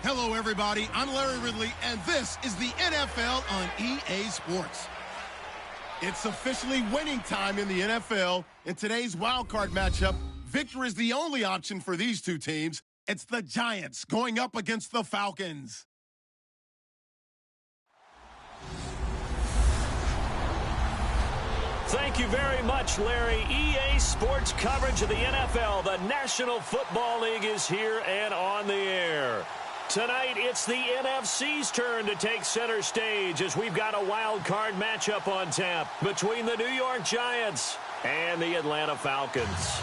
Hello, everybody. I'm Larry Ridley, and this is the NFL on EA Sports. It's officially winning time in the NFL. In today's wildcard matchup, victory is the only option for these two teams. It's the Giants going up against the Falcons. Thank you very much, Larry. EA Sports coverage of the NFL. The National Football League is here and on the air. Tonight, it's the NFC's turn to take center stage as we've got a wild card matchup on tap between the New York Giants and the Atlanta Falcons.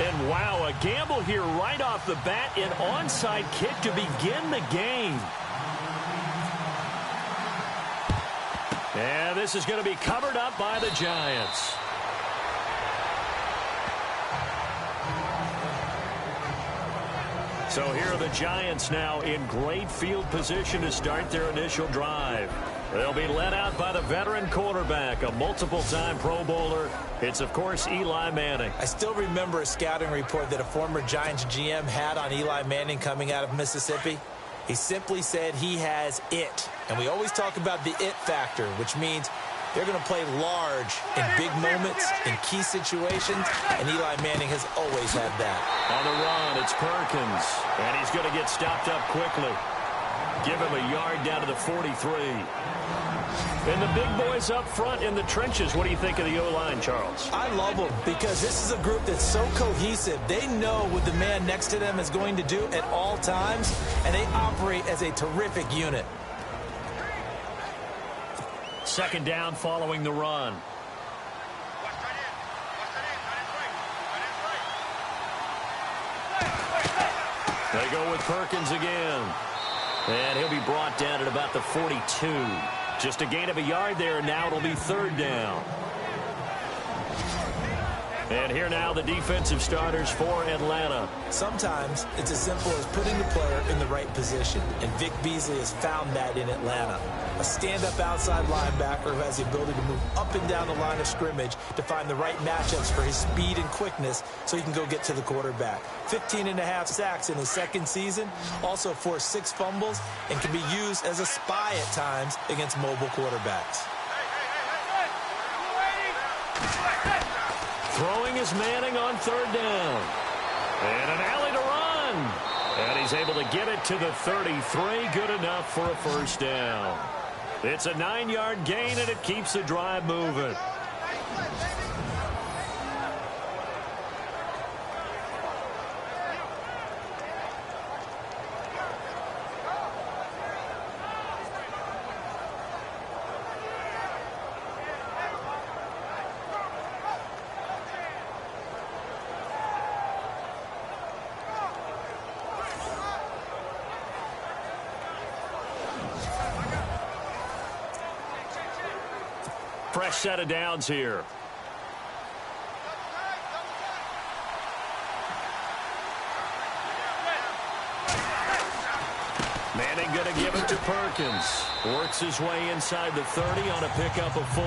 And wow, a gamble here right off the bat, an onside kick to begin the game. And this is going to be covered up by the Giants. So here are the Giants now in great field position to start their initial drive. They'll be led out by the veteran quarterback, a multiple-time Pro Bowler. It's, of course, Eli Manning. I still remember a scouting report that a former Giants GM had on Eli Manning coming out of Mississippi. He simply said he has it. And we always talk about the it factor, which means they're going to play large in big moments, in key situations, and Eli Manning has always had that. On the run, it's Perkins, and he's going to get stopped up quickly. Give him a yard down to the 43. And the big boys up front in the trenches. What do you think of the O-line, Charles? I love them because this is a group that's so cohesive. They know what the man next to them is going to do at all times, and they operate as a terrific unit. Second down following the run. They go with Perkins again. And he'll be brought down at about the 42. Just a gain of a yard there. Now it'll be third down. And here now the defensive starters for Atlanta. Sometimes it's as simple as putting the player in the right position. And Vic Beasley has found that in Atlanta. A stand-up outside linebacker who has the ability to move up and down the line of scrimmage to find the right matchups for his speed and quickness so he can go get to the quarterback. 15.5 sacks in his second season, also forced 6 fumbles, and can be used as a spy at times against mobile quarterbacks. Throwing is Manning on third down. And an alley to run. And he's able to get it to the 33. Good enough for a first down. It's a 9-yard gain, and it keeps the drive moving. Fresh set of downs here. Manning going to give it to Perkins. Works his way inside the 30 on a pickup of 4.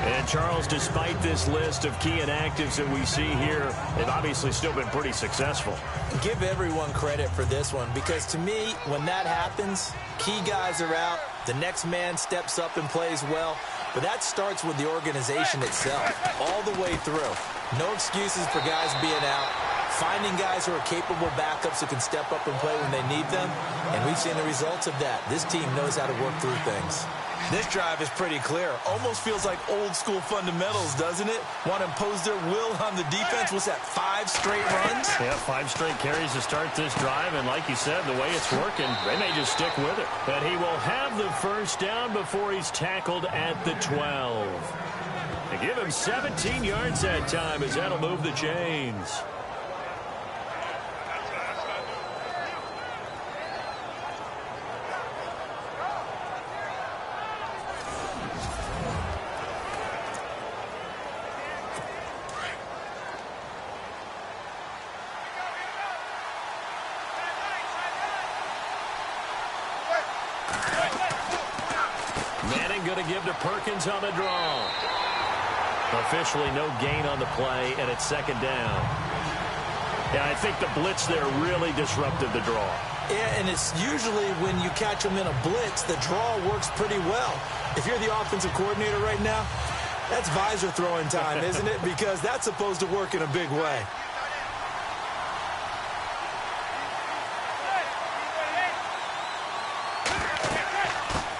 And Charles, despite this list of key inactives that we see here, they've obviously still been pretty successful. Give everyone credit for this one because to me, when that happens, key guys are out, the next man steps up and plays well. But that starts with the organization itself, all the way through. No excuses for guys being out. Finding guys who are capable backups who can step up and play when they need them. And we've seen the results of that. This team knows how to work through things. This drive is pretty clear. Almost feels like old school fundamentals, doesn't it? Want to impose their will on the defense. Was that 5 straight runs? Yeah, 5 straight carries to start this drive. And like you said, the way it's working, they may just stick with it. But he will have the first down before he's tackled at the 12. They give him 17 yards that time as that'll move the chains. going to give to Perkins on the draw. Officially no gain on the play, and it's second down. Yeah, I think the blitz there really disrupted the draw. Yeah, and it's usually when you catch them in a blitz, the draw works pretty well. If you're the offensive coordinator right now, that's visor throwing time, isn't it? Because that's supposed to work in a big way.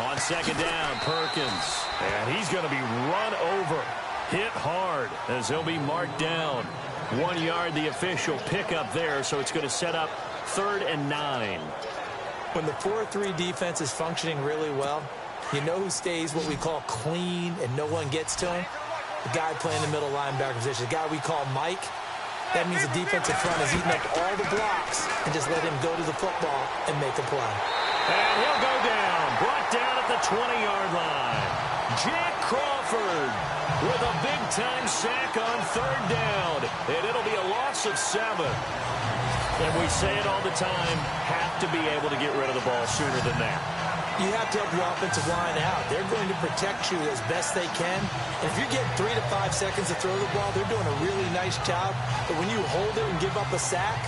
On second down, Perkins. And he's going to be run over. Hit hard as he'll be marked down. 1 yard, the official pickup there, so it's going to set up 3rd and 9. When the 4-3 defense is functioning really well, you know who stays what we call clean and no one gets to him? The guy playing the middle linebacker position, the guy we call Mike. That means the defensive front is eating up all the blocks and just let him go to the football and make a play. And he'll go down, brought down at the 20-yard line. Jack Crawford with a big-time sack on 3rd down, and it'll be a loss of 7. And we say it all the time, have to be able to get rid of the ball sooner than that. You have to help your offensive line out. They're going to protect you as best they can. And if you're getting 3 to 5 seconds to throw the ball, they're doing a really nice job. But when you hold it and give up a sack,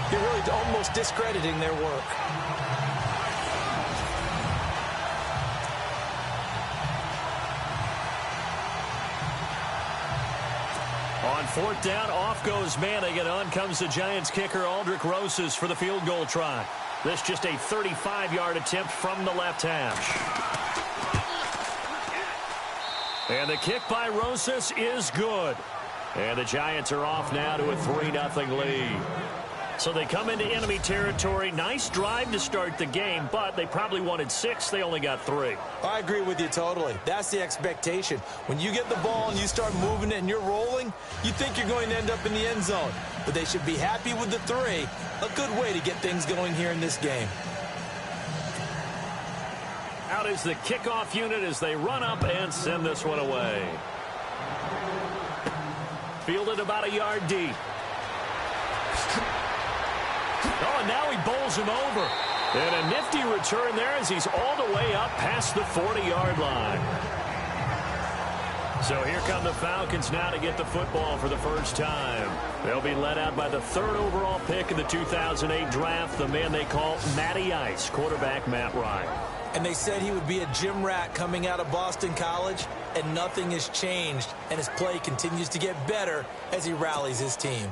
you're really almost discrediting their work. On 4th down, off goes Manning, and on comes the Giants kicker, Aldrick Rosas, for the field goal try. This just a 35-yard attempt from the left hash. And the kick by Rosas is good. And the Giants are off now to a 3-0 lead. So they come into enemy territory. Nice drive to start the game, but they probably wanted 6. They only got 3. I agree with you totally. That's the expectation. When you get the ball and you start moving it and you're rolling, you think you're going to end up in the end zone. But they should be happy with the 3. A good way to get things going here in this game. Out is the kickoff unit as they run up and send this one away. Fielded about a yard deep. Oh, and now he bowls him over. And a nifty return there as he's all the way up past the 40-yard line. So here come the Falcons now to get the football for the first time. They'll be led out by the 3rd overall pick in the 2008 draft, the man they call Matty Ice, quarterback Matt Ryan. And they said he would be a gym rat coming out of Boston College, and nothing has changed. And his play continues to get better as he rallies his team.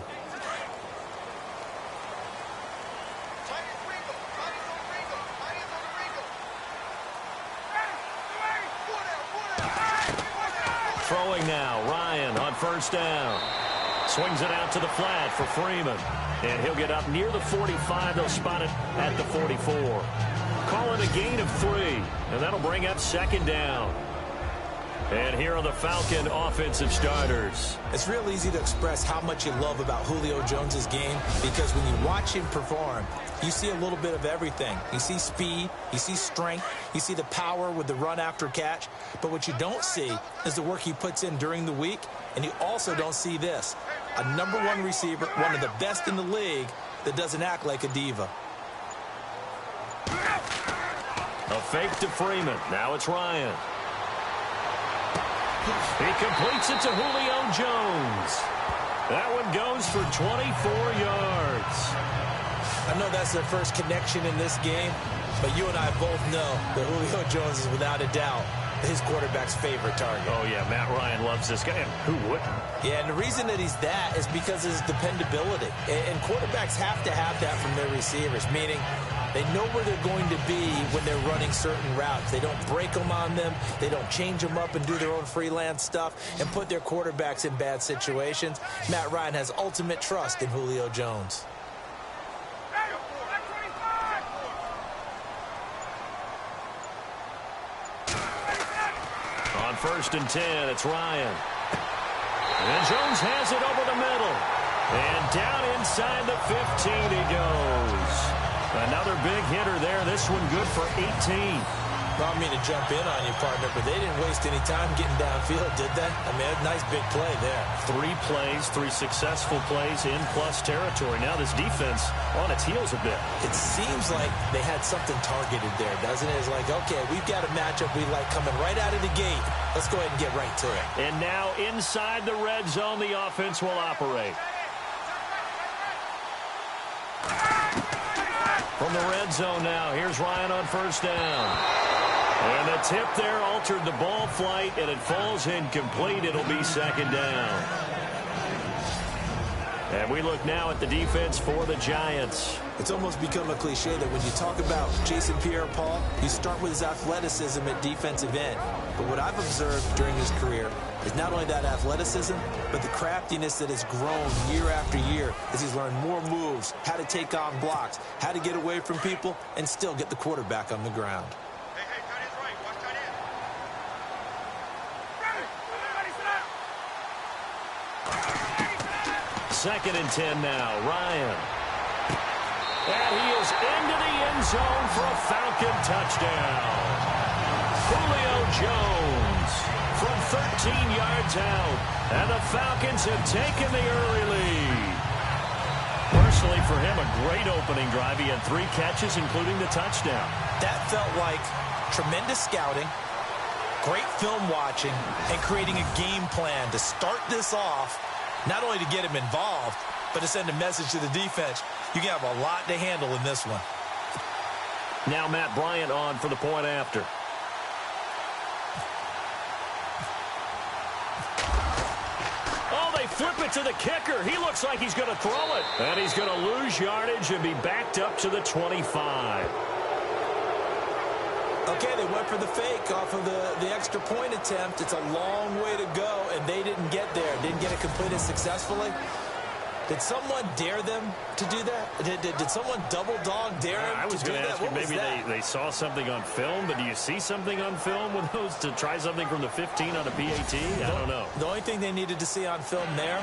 Throwing now, Ryan on 1st down. Swings it out to the flat for Freeman. And he'll get up near the 45. They'll spot it at the 44. Call it a gain of 3. And that'll bring up 2nd down. And here are the Falcon offensive starters. It's real easy to express how much you love about Julio Jones' game, because when you watch him perform, you see a little bit of everything. You see speed, you see strength, you see the power with the run after catch. But what you don't see is the work he puts in during the week, and you also don't see this. A #1 receiver, one of the best in the league, that doesn't act like a diva. A fake to Freeman. Now it's Ryan. He completes it to Julio Jones. That one goes for 24 yards. I know that's their first connection in this game, but you and I both know that Julio Jones is without a doubt his quarterback's favorite target. Oh, yeah, Matt Ryan loves this guy. And who wouldn't? Yeah, and the reason that he's that is because of his dependability. And quarterbacks have to have that from their receivers, meaning they know where they're going to be when they're running certain routes. They don't break them on them. They don't change them up and do their own freelance stuff and put their quarterbacks in bad situations. Matt Ryan has ultimate trust in Julio Jones. On 1st and 10, it's Ryan. And Jones has it over the middle. And down inside the 15 he goes. Another big hitter there. This one good for 18. Well, I don't mean to jump in on you, partner, but they didn't waste any time getting downfield, did they? I mean, a nice big play there. 3 plays, 3 successful plays in plus territory. Now this defense on its heels a bit. It seems like they had something targeted there, doesn't it? It's like, okay, we've got a matchup we like coming right out of the gate. Let's go ahead and get right to it. And now inside the red zone, the offense will operate. From the red zone now, here's Ryan on first down. And the tip there altered the ball flight, and it falls incomplete. It'll be second down. And we look now at the defense for the Giants. It's almost become a cliche that when you talk about Jason Pierre-Paul, you start with his athleticism at defensive end. But what I've observed during his career is not only that athleticism, but the craftiness that has grown year after year as he's learned more moves, how to take on blocks, how to get away from people, and still get the quarterback on the ground. Second and 10 now, Ryan. And he is into the end zone for a Falcon touchdown. Julio Jones from 13 yards out. And the Falcons have taken the early lead. Personally, for him, a great opening drive. He had 3 catches, including the touchdown. That felt like tremendous scouting, great film watching, and creating a game plan to start this off. Not only to get him involved, but to send a message to the defense. You can have a lot to handle in this one. Now Matt Bryant on for the point after. Oh, they flip it to the kicker. He looks like he's going to throw it. And he's going to lose yardage and be backed up to the 25. Okay, they went for the fake off of the extra point attempt. It's a long way to go, and they didn't get there. Didn't get it completed successfully. Did someone dare them to do that? Did someone double dog dare them I was to do going to that? ask you, maybe they saw something on film, but do you see something on film with those to try something from the 15 on a PAT? I don't know. The only thing they needed to see on film there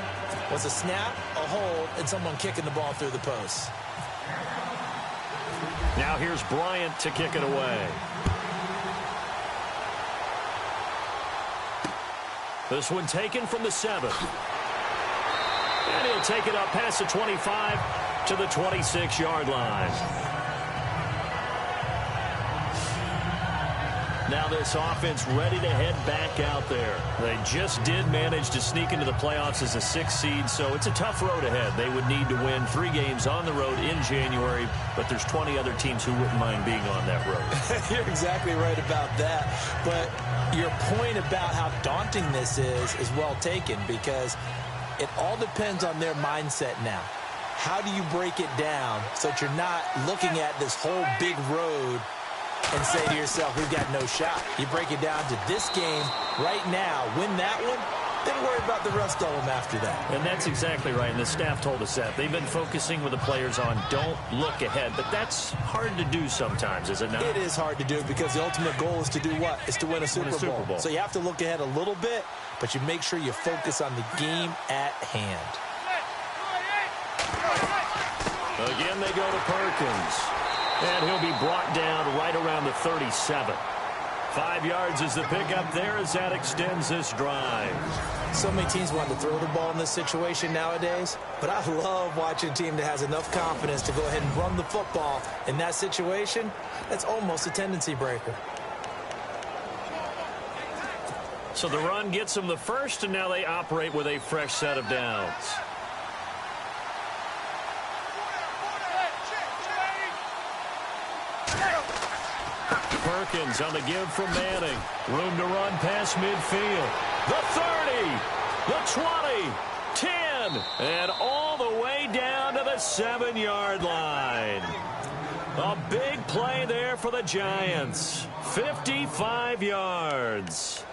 was a snap, a hold, and someone kicking the ball through the post. Now here's Bryant to kick it away. This one taken from the 7. And he'll take it up past the 25 to the 26-yard line. Now this offense ready to head back out there. They just did manage to sneak into the playoffs as a 6th seed, so it's a tough road ahead. They would need to win 3 games on the road in January, but there's 20 other teams who wouldn't mind being on that road. You're exactly right about that. But your point about how daunting this is well taken, because it all depends on their mindset now. How do you break it down so that you're not looking at this whole big road and say to yourself, we've got no shot? You break it down to this game right now, win that one, then worry about the rest of them after that. And that's exactly right, and the staff told us that. They've been focusing with the players on don't look ahead, but that's hard to do sometimes, is it not? It is hard to do because the ultimate goal is to do what? Is to win a Super Bowl. So you have to look ahead a little bit, but you make sure you focus on the game at hand. Again, they go to Perkins. And he'll be brought down right around the 37. 5 yards is the pickup there as that extends this drive. So many teams want to throw the ball in this situation nowadays, but I love watching a team that has enough confidence to go ahead and run the football in that situation. That's almost a tendency breaker. So the run gets them the first, and now they operate with a fresh set of downs. Perkins on the give from Manning. Room to run past midfield. The 30, the 20, 10, and all the way down to the 7-yard line. A big play there for the Giants. 55 yards.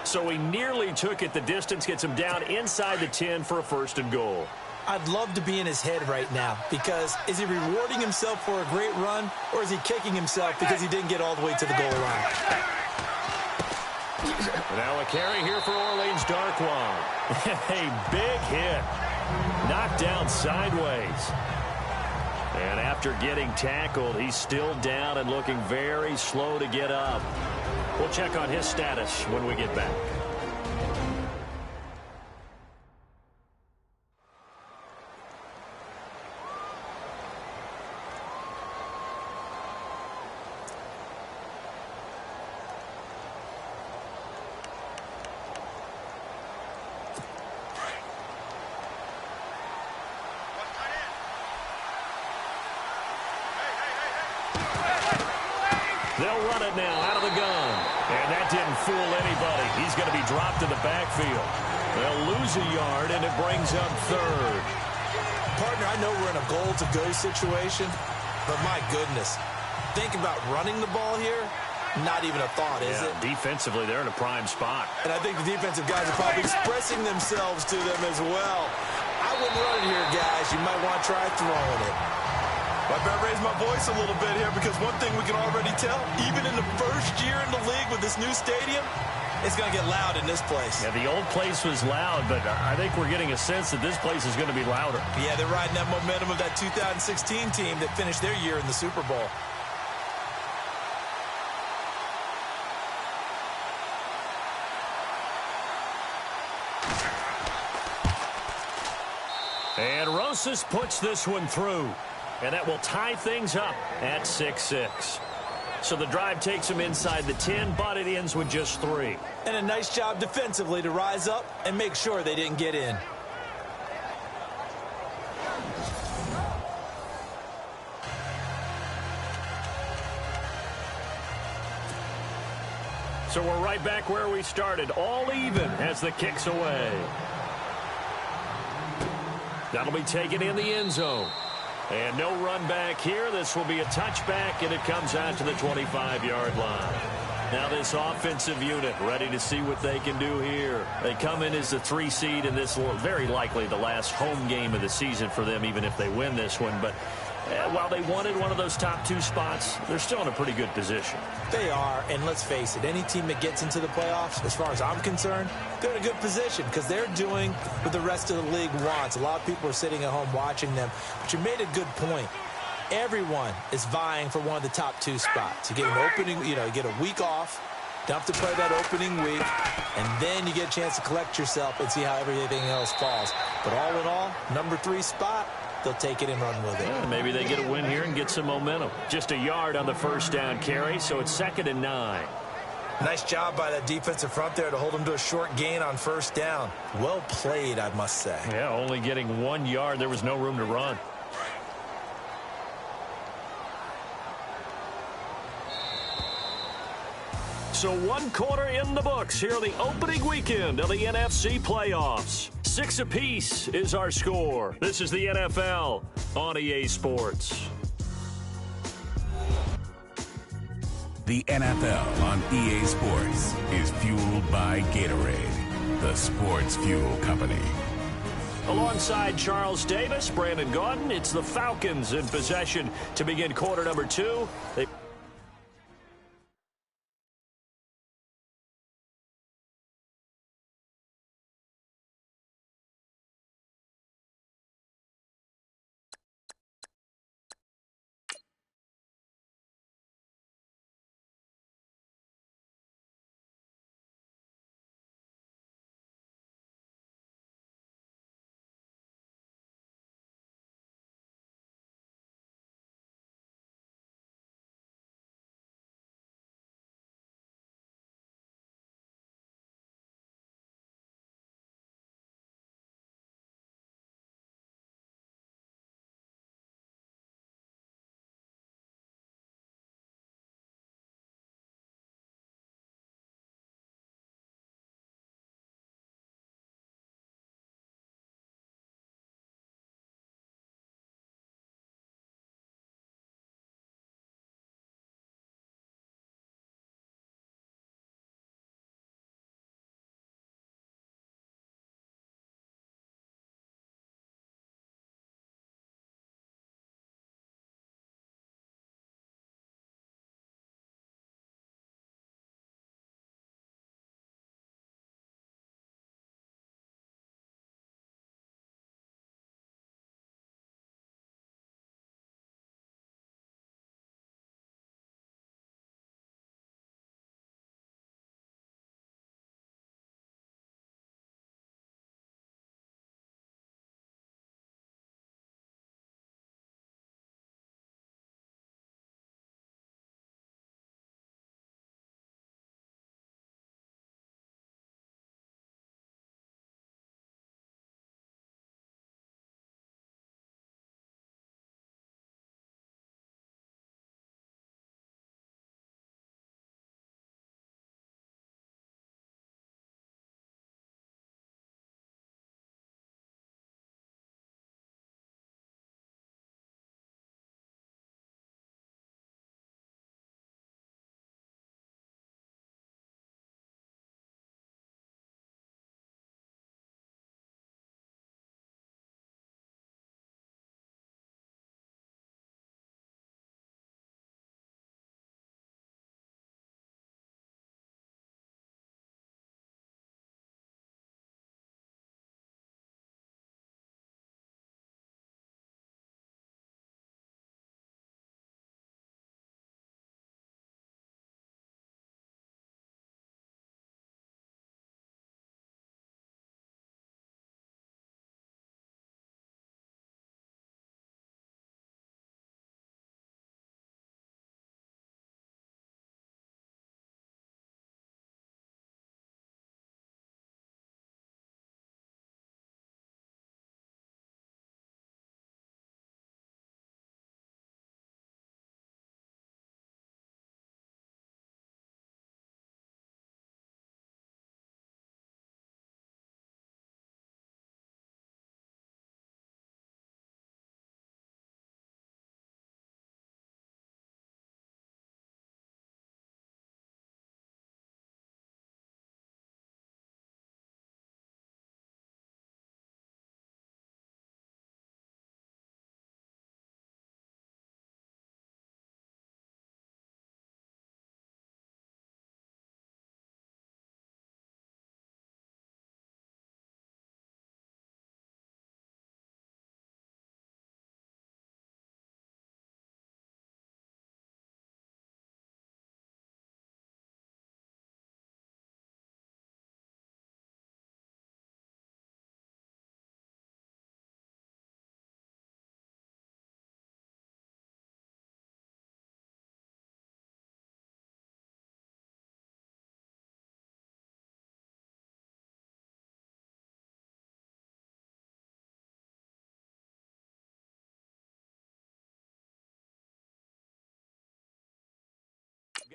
So he nearly took it the distance, gets him down inside the 10 for a 1st and goal. I'd love to be in his head right now, because is he rewarding himself for a great run, or is he kicking himself because he didn't get all the way to the goal line? Now a carry here for Orleans Darkwan. A big hit. Knocked down sideways. And after getting tackled, he's still down and looking very slow to get up. We'll check on his status when we get back. They'll run it now out of the gun. And that didn't fool anybody. He's going to be dropped in the backfield. They'll lose a yard, and it brings up third. Partner, I know we're in a goal-to-go situation, but my goodness, think about running the ball here. Not even a thought, is it? Defensively, they're in a prime spot. And I think the defensive guys are probably expressing themselves to them as well. I wouldn't run it here, guys. You might want to try throwing it. I better raise my voice a little bit here because one thing we can already tell, even in the first year in the league with this new stadium, it's going to get loud in this place. Yeah, the old place was loud, but I think we're getting a sense that this place is going to be louder. Yeah, they're riding that momentum of that 2016 team that finished their year in the Super Bowl. And Rosas puts this one through. And that will tie things up at 6-6. So the drive takes them inside the 10, but it ends with just 3. And a nice job defensively to rise up and make sure they didn't get in. So we're right back where we started, all even as the kick's away. That'll be taken in the end zone. And no run back here. This will be a touchback, and it comes out to the 25-yard line. Now this offensive unit ready to see what they can do here. They come in as the 3 seed, and this will very likely the last home game of the season for them, even if they win this one. But while they wanted one of those top 2 spots, they're still in a pretty good position. They are, and let's face it, any team that gets into the playoffs, as far as I'm concerned, they're in a good position because they're doing what the rest of the league wants. A lot of people are sitting at home watching them, but you made a good point. Everyone is vying for one of the top 2 spots. You get an opening, you get a week off, don't have to play that opening week, and then you get a chance to collect yourself and see how everything else falls. But all in all, number 3 spot, they'll take it and run with it. Yeah, maybe they get a win here and get some momentum. Just a yard on the first down carry, so it's 2nd and 9. Nice job by that defensive front there to hold them to a short gain on first down. Well played, I must say. Yeah, only getting 1 yard. There was no room to run. So 1 quarter in the books here the opening weekend of the NFC playoffs. 6 apiece is our score. This is the NFL on EA Sports. The NFL on EA Sports is fueled by Gatorade, the sports fuel company. Alongside Charles Davis, Brandon Gaudin, it's the Falcons in possession to begin quarter number 2.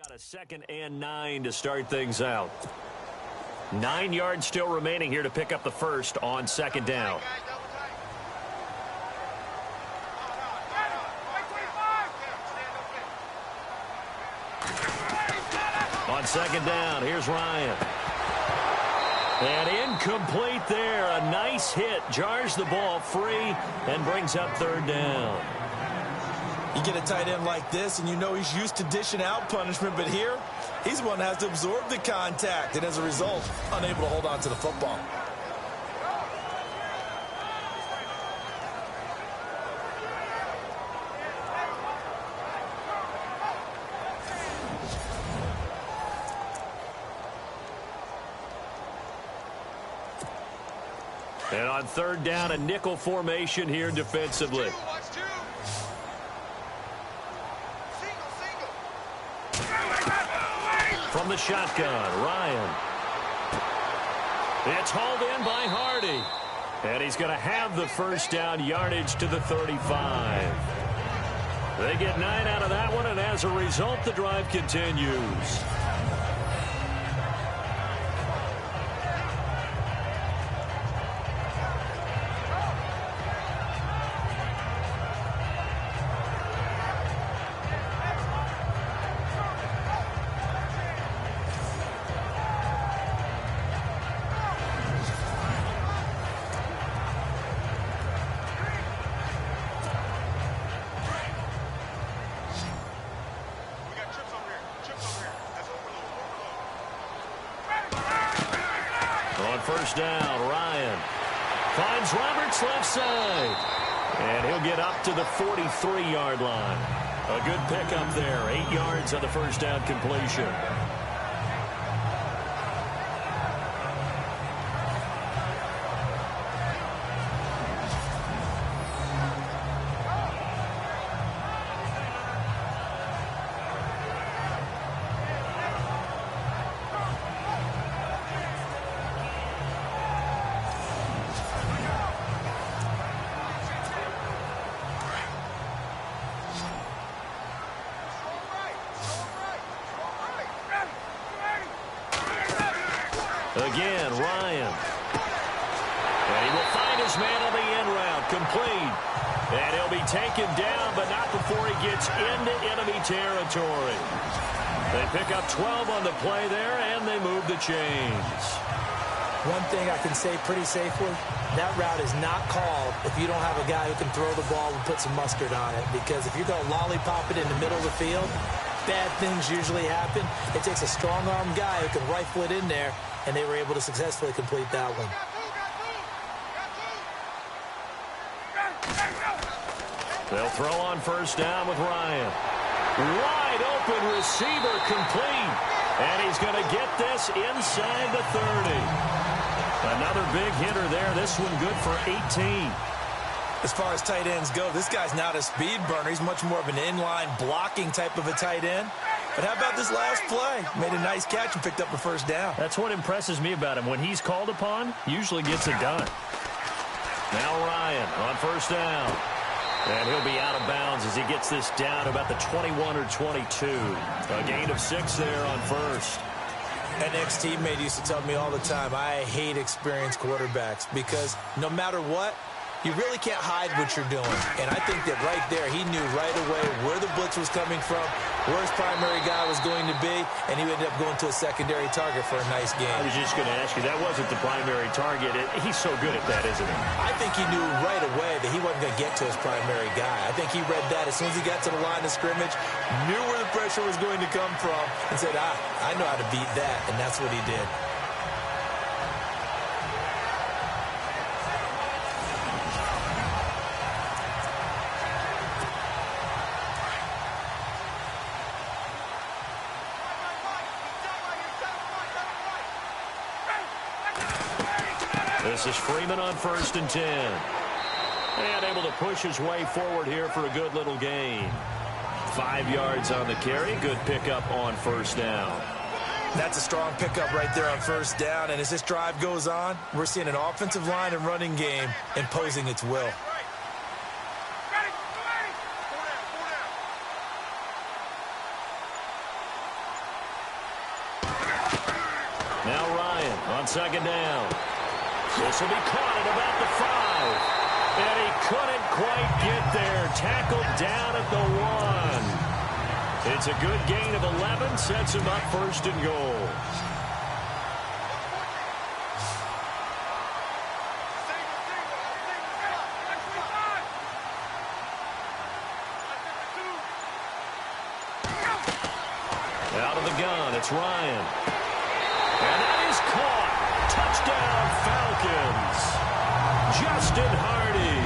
Got a 2nd and 9 to start things out. 9 yards still remaining here to pick up the first on 2nd down. On 2nd down, here's Ryan. And incomplete there. A nice hit. Jars the ball free and brings up 3rd down. You get a tight end like this, and you know he's used to dishing out punishment, but here, he's the one that has to absorb the contact, and as a result, unable to hold on to the football. And on 3rd down, a nickel formation here defensively. From the shotgun, Ryan. It's hauled in by Hardy. And he's going to have the first down, yardage to the 35. They get 9 out of that one, and as a result, the drive continues. First down, Ryan finds Roberts left side, and he'll get up to the 43-yard line. A good pickup there, 8 yards on the first down completion. Again, Ryan. And he will find his man on the end route, complete. And he'll be taken down, but not before he gets into enemy territory. They pick up 12 on the play there, and they move the chains. One thing I can say pretty safely, that route is not called if you don't have a guy who can throw the ball and put some mustard on it. Because if you're going to lollipop it in the middle of the field, bad things usually happen. It takes a strong-arm guy who can rifle it in there, and they were able to successfully complete that one. They'll throw on first down with Ryan. Wide open receiver, complete. And he's going to get this inside the 30. Another big hitter there. This one good for 18. As far as tight ends go, this guy's not a speed burner. He's much more of an inline blocking type of a tight end. But how about this last play? Made a nice catch and picked up a first down. That's what impresses me about him. When he's called upon, usually gets it done. Now Ryan on first down. And he'll be out of bounds as he gets this down to about the 21 or 22. A gain of 6 there on first. An ex-teammate used to tell me all the time, I hate experienced quarterbacks because no matter what, you really can't hide what you're doing. And I think that right there, he knew right away where the blitz was coming from, where his primary guy was going to be, and he ended up going to a secondary target for a nice game. I was just going to ask you, that wasn't the primary target. He's so good at that, isn't he? I think he knew right away that he wasn't going to get to his primary guy. I think he read that as soon as he got to the line of scrimmage, knew where the pressure was going to come from, and said, I know how to beat that, and that's what he did. This is Freeman on first and 10. And able to push his way forward here for a good little gain. 5 yards on the carry. Good pickup on first down. That's a strong pickup right there on first down. And as this drive goes on, we're seeing an offensive line and running game imposing its will. On second down. This will be caught at about the 5. And he couldn't quite get there. Tackled down at the 1. It's a good gain of 11. Sets him up first and goal. Out of the gun, it's Ryan. And that is caught. Touchdown, Falcons. Justin Hardy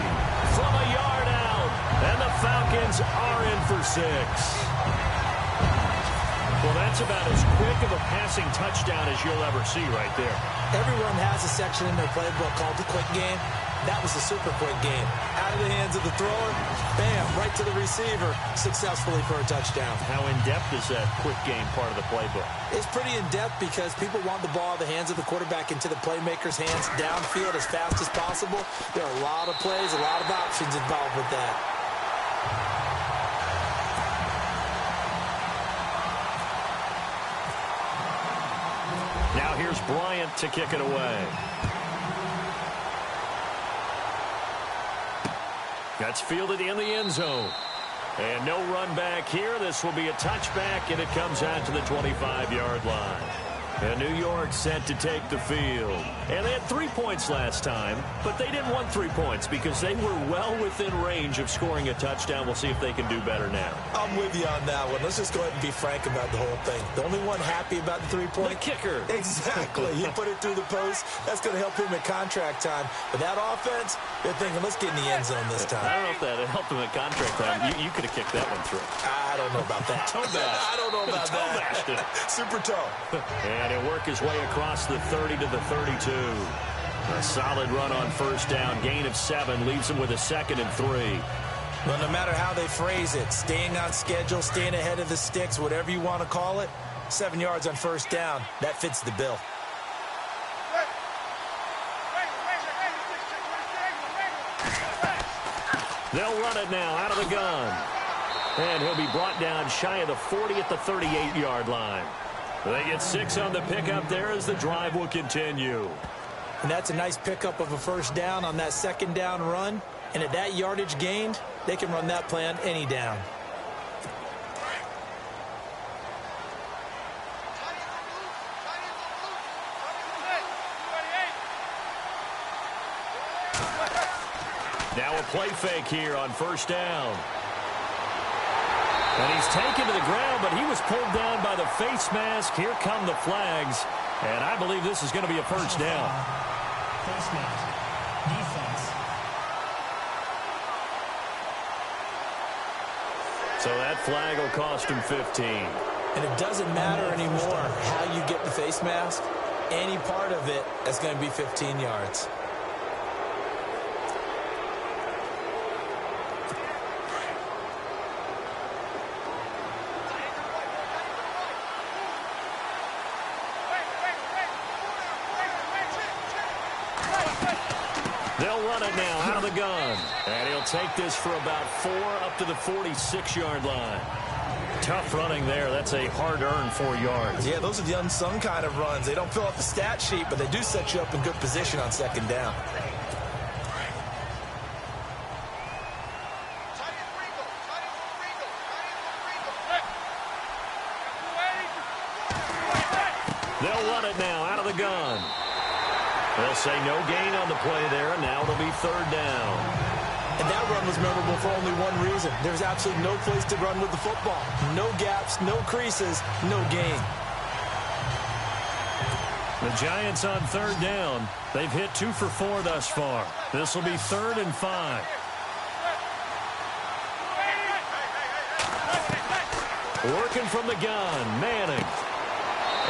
from a yard out. And the Falcons are in for 6. Well, that's about as quick of a passing touchdown as you'll ever see right there. Everyone has a section in their playbook called the quick game. That was a super quick game. Out of the hands of the thrower, bam, right to the receiver, successfully for a touchdown. How in-depth is that quick game part of the playbook? It's pretty in-depth because people want the ball in the hands of the quarterback into the playmaker's hands downfield as fast as possible. There are a lot of plays, a lot of options involved with that. Now here's Bryant to kick it away. That's fielded in the end zone. And no run back here. This will be a touchback, and it comes out to the 25-yard line. And New York set to take the field. And they had 3 points last time, but they didn't want 3 points because they were well within range of scoring a touchdown. We'll see if they can do better now. I'm with you on that one. Let's just go ahead and be frank about the whole thing. The only one happy about the 3-point. The kicker. Exactly. He put it through the post. That's going to help him at contract time. But that offense, they're thinking, let's get in the end zone this time. I don't know if that helped him at contract time. You could have kicked that one through. I don't know about that. Toe bash. I don't know about toe that. bashed it. Super toe. And he'll work his way across the 30 to the 32. A solid run on first down. Gain of 7 leaves him with a 2nd and 3. Well, no matter how they phrase it, staying on schedule, staying ahead of the sticks, whatever you want to call it, 7 yards on first down, that fits the bill. They'll run it now out of the gun. And he'll be brought down shy of the 40 at the 38-yard line. They get 6 on the pickup there as the drive will continue. And that's a nice pickup of a first down on that second down run. And at that yardage gained, they can run that play on any down. Now a play fake here on first down. And he's taken to the ground, but he was pulled down by the face mask. Here come the flags. And I believe this is going to be a first down. Face mask. Defense. So that flag will cost him 15. And it doesn't matter anymore how you get the face mask. Any part of it is going to be 15 yards. They'll run it now out of the gun. And he'll take this for about 4 up to the 46-yard line. Tough running there. That's a hard-earned 4 yards. Yeah, those are the unsung kind of runs. They don't fill up the stat sheet, but they do set you up in good position on second down. They'll run it now out of the gun. They'll say no gain on the play there, and now it'll be third down. And that run was memorable for only one reason. There's absolutely no place to run with the football. No gaps, no creases, no gain. The Giants on third down. They've hit 2 for 4 thus far. This will be 3rd and 5. Working from the gun, Manning.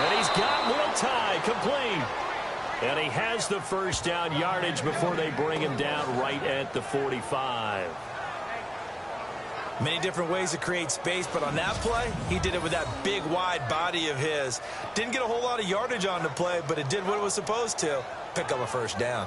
And he's got Will Tye complete. And he has the first down yardage before they bring him down right at the 45. Many different ways to create space, but on that play, he did it with that big, wide body of his. Didn't get a whole lot of yardage on the play, but it did what it was supposed to. Pick up a first down.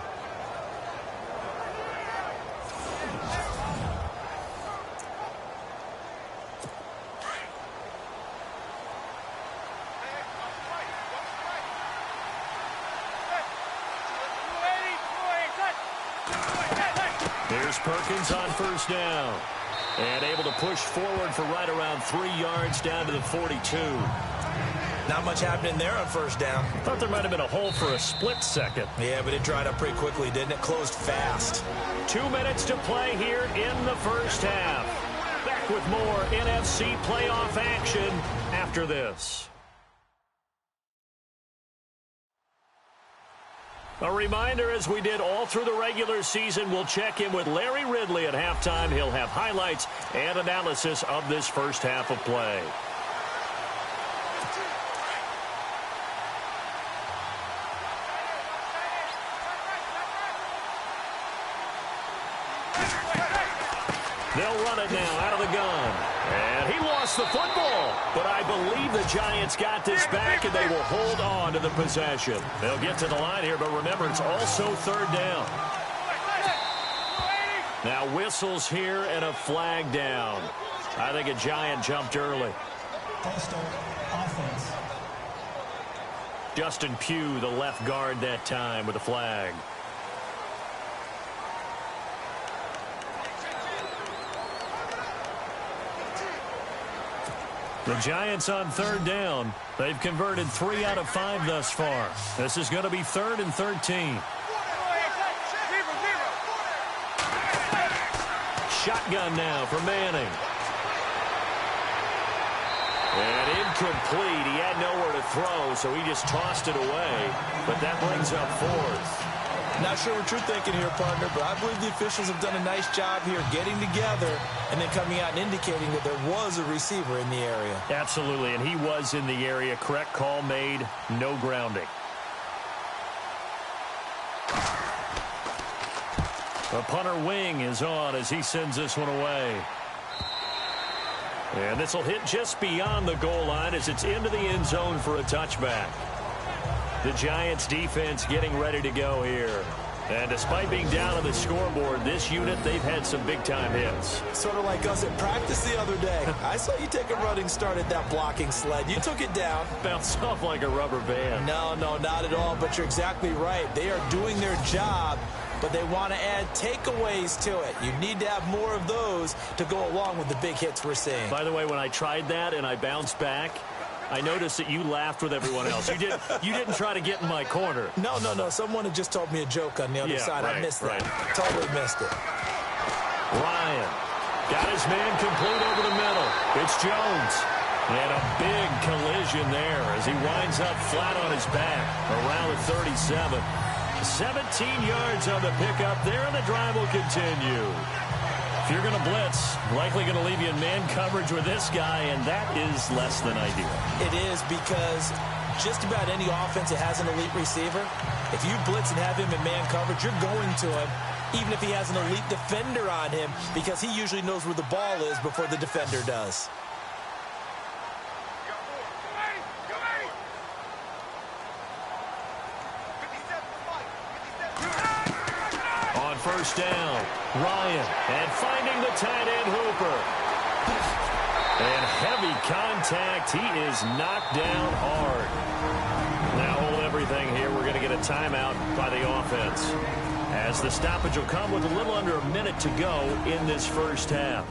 Here's Perkins on first down. And able to push forward for right around 3 yards down to the 42. Not much happening there on first down. Thought there might have been a hole for a split second. Yeah, but it dried up pretty quickly, didn't it? Closed fast. 2 minutes to play here in the first half. Back with more NFC playoff action after this. A reminder, as we did all through the regular season, we'll check in with Larry Ridley at halftime. He'll have highlights and analysis of this first half of play. They'll run it now out of the gun. And he lost the football. But I believe the Giants got this back, and they will hold on to the possession. They'll get to the line here, but remember, it's also third down. Now whistles here and a flag down. I think a Giant jumped early. Offense. Justin Pugh, the left guard that time, with a flag. The Giants on third down. They've converted 3 out of 5 thus far. This is going to be 3rd and 13. Shotgun now for Manning. And incomplete. He had nowhere to throw, so he just tossed it away. But that brings up 4th. Not sure what you're thinking here, partner, but I believe the officials have done a nice job here getting together and then coming out and indicating that there was a receiver in the area. Absolutely, and he was in the area. Correct call made, no grounding. The punter wing is on as he sends this one away. And this will hit just beyond the goal line as it's into the end zone for a touchback. The Giants defense getting ready to go here. And despite being down on the scoreboard, this unit, they've had some big-time hits. Sort of like us at practice the other day. I saw you take a running start at that blocking sled. You took it down. Bounced off like a rubber band. No, not at all, but you're exactly right. They are doing their job, but they want to add takeaways to it. You need to have more of those to go along with the big hits we're seeing. By the way, when I tried that and I bounced back, I noticed that you laughed with everyone else. You didn't try to get in my corner. No. Someone had just told me a joke on the other side. Right, I missed that. Right. Totally missed it. Ryan got his man complete over the middle. It's Jones. And a big collision there as he winds up flat on his back around the 37. 17 yards on the pickup there, and the drive will continue. If you're going to blitz, likely going to leave you in man coverage with this guy, and that is less than ideal. It is, because just about any offense that has an elite receiver, if you blitz and have him in man coverage, you're going to him, even if he has an elite defender on him, because he usually knows where the ball is before the defender does. First down, Ryan, and finding the tight end Hooper. And heavy contact. He is knocked down hard. Now hold everything here. We're going to get a timeout by the offense, as the stoppage will come with a little under a minute to go in this first half.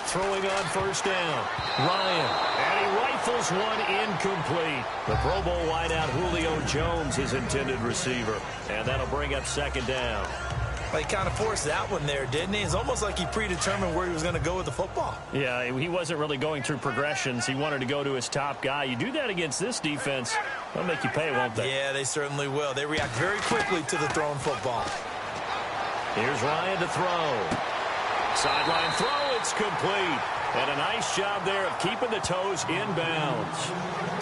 Throwing on first down, Ryan, and he rifles one incomplete. The Pro Bowl wideout Julio Jones, his intended receiver, and that'll bring up second down. Well, he kind of forced that one there, didn't he? It's almost like he predetermined where he was going to go with the football. Yeah, he wasn't really going through progressions. He wanted to go to his top guy. You do that against this defense, they'll make you pay, won't they? Yeah, they certainly will. They react very quickly to the thrown football. Here's Ryan to throw. Sideline throw, it's complete. And a nice job there of keeping the toes in bounds.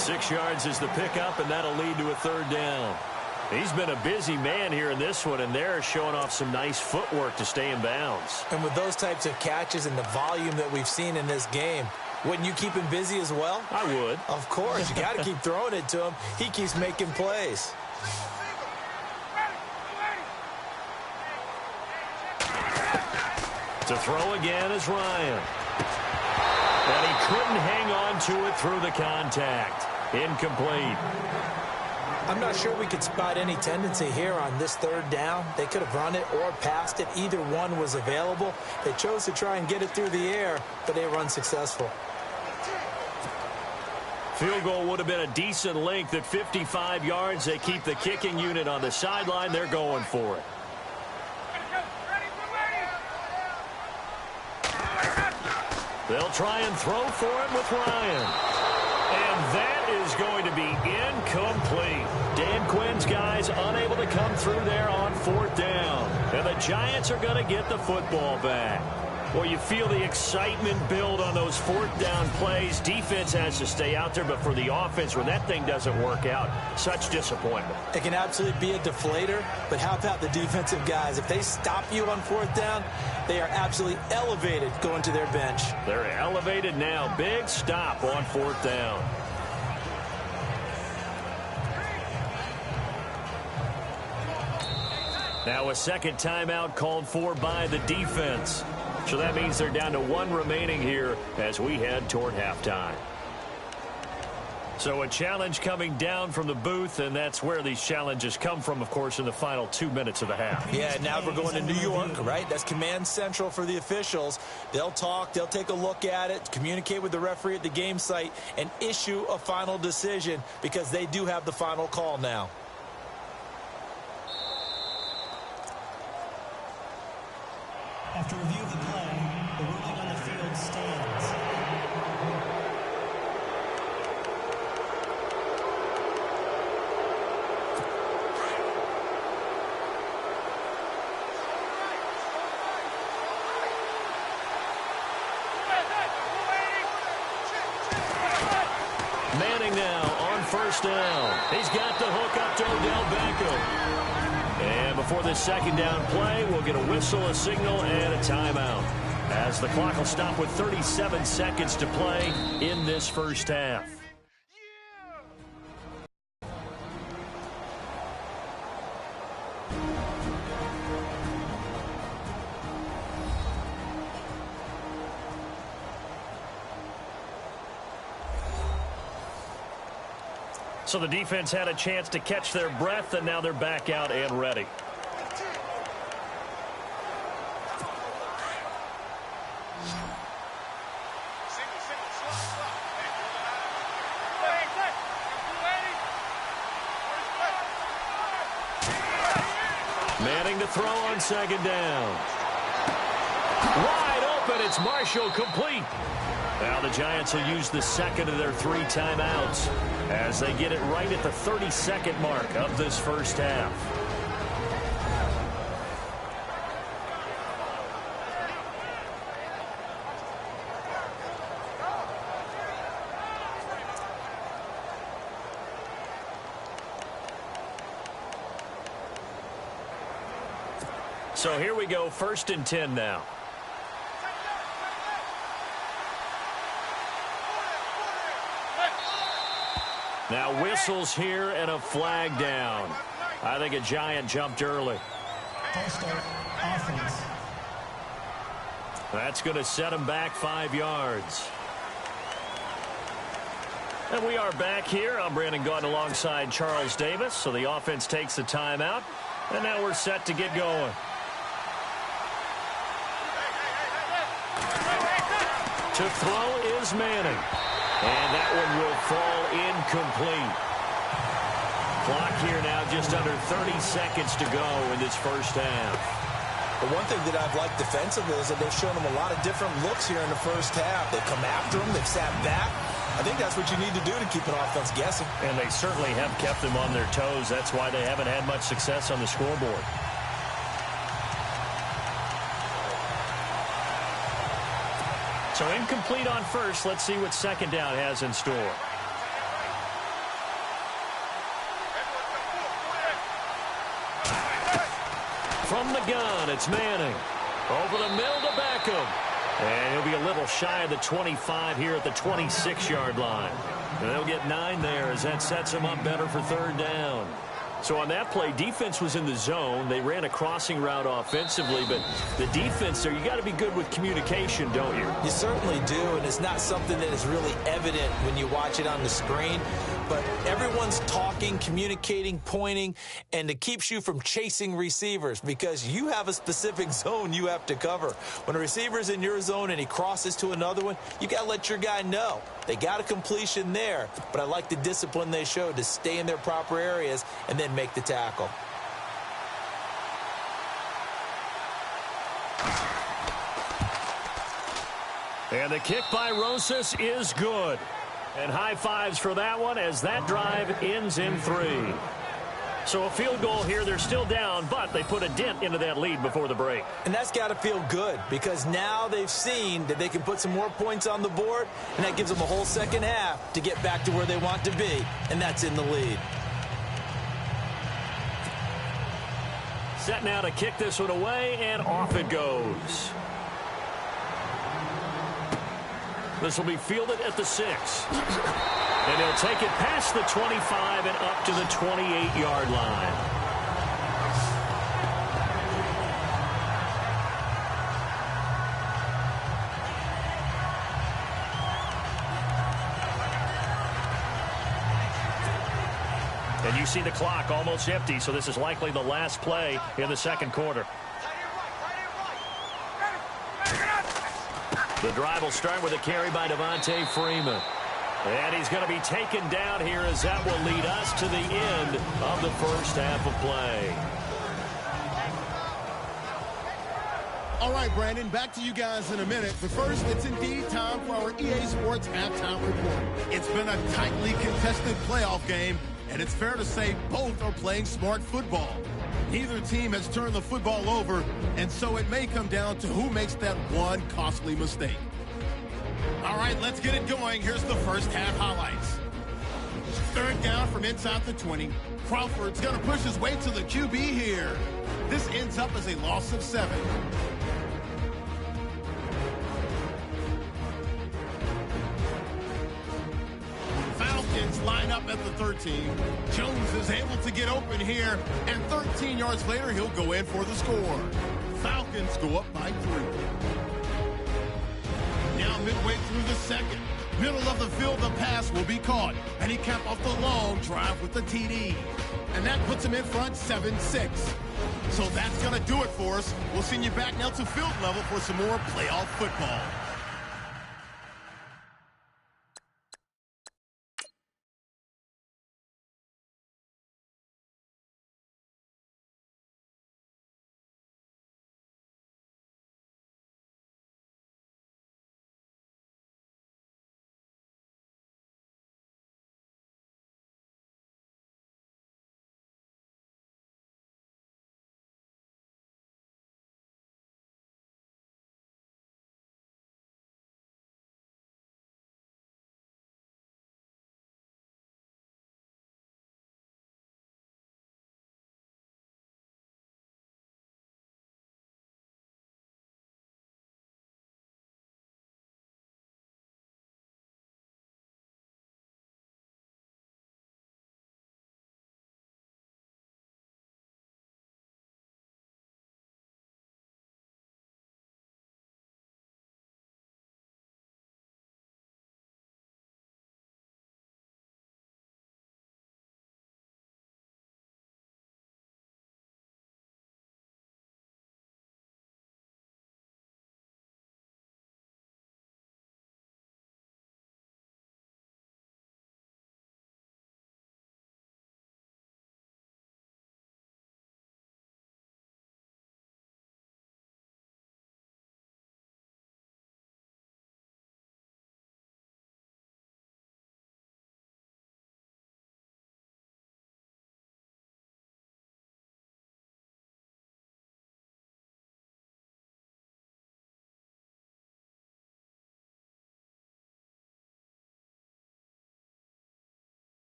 6 yards is the pickup, and that'll lead to a third down. He's been a busy man here in this one, and they're showing off some nice footwork to stay in bounds. And with those types of catches and the volume that we've seen in this game, wouldn't you keep him busy as well? I would. Of course. You got to keep throwing it to him. He keeps making plays. To throw again is Ryan. And he couldn't hang on to it through the contact. Incomplete. I'm not sure we could spot any tendency here on this third down. They could have run it or passed it. Either one was available. They chose to try and get it through the air, but they were unsuccessful. Field goal would have been a decent length at 55 yards. They keep the kicking unit on the sideline. They're going for it. They'll try and throw for him with Ryan. And that is going to be incomplete. Dan Quinn's guys unable to come through there on fourth down. And the Giants are going to get the football back. Well, you feel the excitement build on those fourth down plays. Defense has to stay out there, but for the offense, when that thing doesn't work out, such disappointment. It can absolutely be a deflator, but how about the defensive guys? If they stop you on fourth down, they are absolutely elevated going to their bench. They're elevated now. Big stop on fourth down. Now a second timeout called for by the defense. So that means they're down to one remaining here as we head toward halftime. So a challenge coming down from the booth, and that's where these challenges come from, of course, in the final 2 minutes of the half. Yeah, now we're going to New York, right? That's command central for the officials. They'll talk, they'll take a look at it, communicate with the referee at the game site, and issue a final decision because they do have the final call now. After review of the play, the ruling on the field stands. Manning now on first down. He's got the hook up to Odell Beckham. And before this second down play, we'll get a whistle, a signal, and a timeout, as the clock will stop with 37 seconds to play in this first half. So the defense had a chance to catch their breath, and now they're back out and ready. Manning to throw on second down. Wide open, it's Marshall, complete. Now the Giants will use the second of their 3 timeouts as they get it right at the 30-second mark of this first half. So here we go, 1st and 10 now. Now whistles here and a flag down. I think a Giant jumped early. False start, offense. That's going to set him back 5 yards. And we are back here. I'm Brandon Gaunt alongside Charles Davis. So the offense takes the timeout. And now we're set to get going. To throw is Manning. And that one will fall incomplete. Clock here now just under 30 seconds to go in this first half. The one thing that I've liked defensively is that they've shown them a lot of different looks here in the first half. They've come after them. They've sat back. I think that's what you need to do to keep an offense guessing. And they certainly have kept them on their toes. That's why they haven't had much success on the scoreboard. So incomplete on first. Let's see what second down has in store. From the gun, it's Manning. Over the middle to Beckham. And he'll be a little shy of the 25 here at the 26-yard line. And they'll get 9 there as that sets them up better for third down. So on that play, defense was in the zone. They ran a crossing route offensively, but the defense there, you got to be good with communication, don't you? You certainly do, and it's not something that is really evident when you watch it on the screen. But everyone's talking, communicating, pointing, and it keeps you from chasing receivers because you have a specific zone you have to cover. When a receiver's in your zone and he crosses to another one, you got to let your guy know. They got a completion there, but I like the discipline they showed to stay in their proper areas and then make the tackle. And the kick by Rosas is good. And high fives for that one as that drive ends in 3. So a field goal here. They're still down, but they put a dent into that lead before the break. And that's got to feel good because now they've seen that they can put some more points on the board, and that gives them a whole second half to get back to where they want to be, and that's in the lead. Set now to kick this one away, and off it goes. This will be fielded at the 6. And he'll take it past the 25 and up to the 28-yard line. And you see the clock almost empty, so this is likely the last play in the second quarter. The drive will start with a carry by Devontae Freeman. And he's going to be taken down here as that will lead us to the end of the first half of play. All right, Brandon, back to you guys in a minute. But first, it's indeed time for our EA Sports halftime report. It's been a tightly contested playoff game, and it's fair to say both are playing smart football. Neither team has turned the football over, and so it may come down to who makes that one costly mistake. All right, let's get it going. Here's the first half highlights. Third down from inside the 20. Crawford's going to push his way to the QB here. This ends up as a loss of 7. Falcons line up at the 13. Jones is able to get open here, and 13 yards later, he'll go in for the score. Falcons go up by 3. Now midway through the second. Middle of the field, the pass will be caught, and he capped off the long drive with the TD. And that puts him in front 7-6. So that's going to do it for us. We'll send you back now to field level for some more playoff football.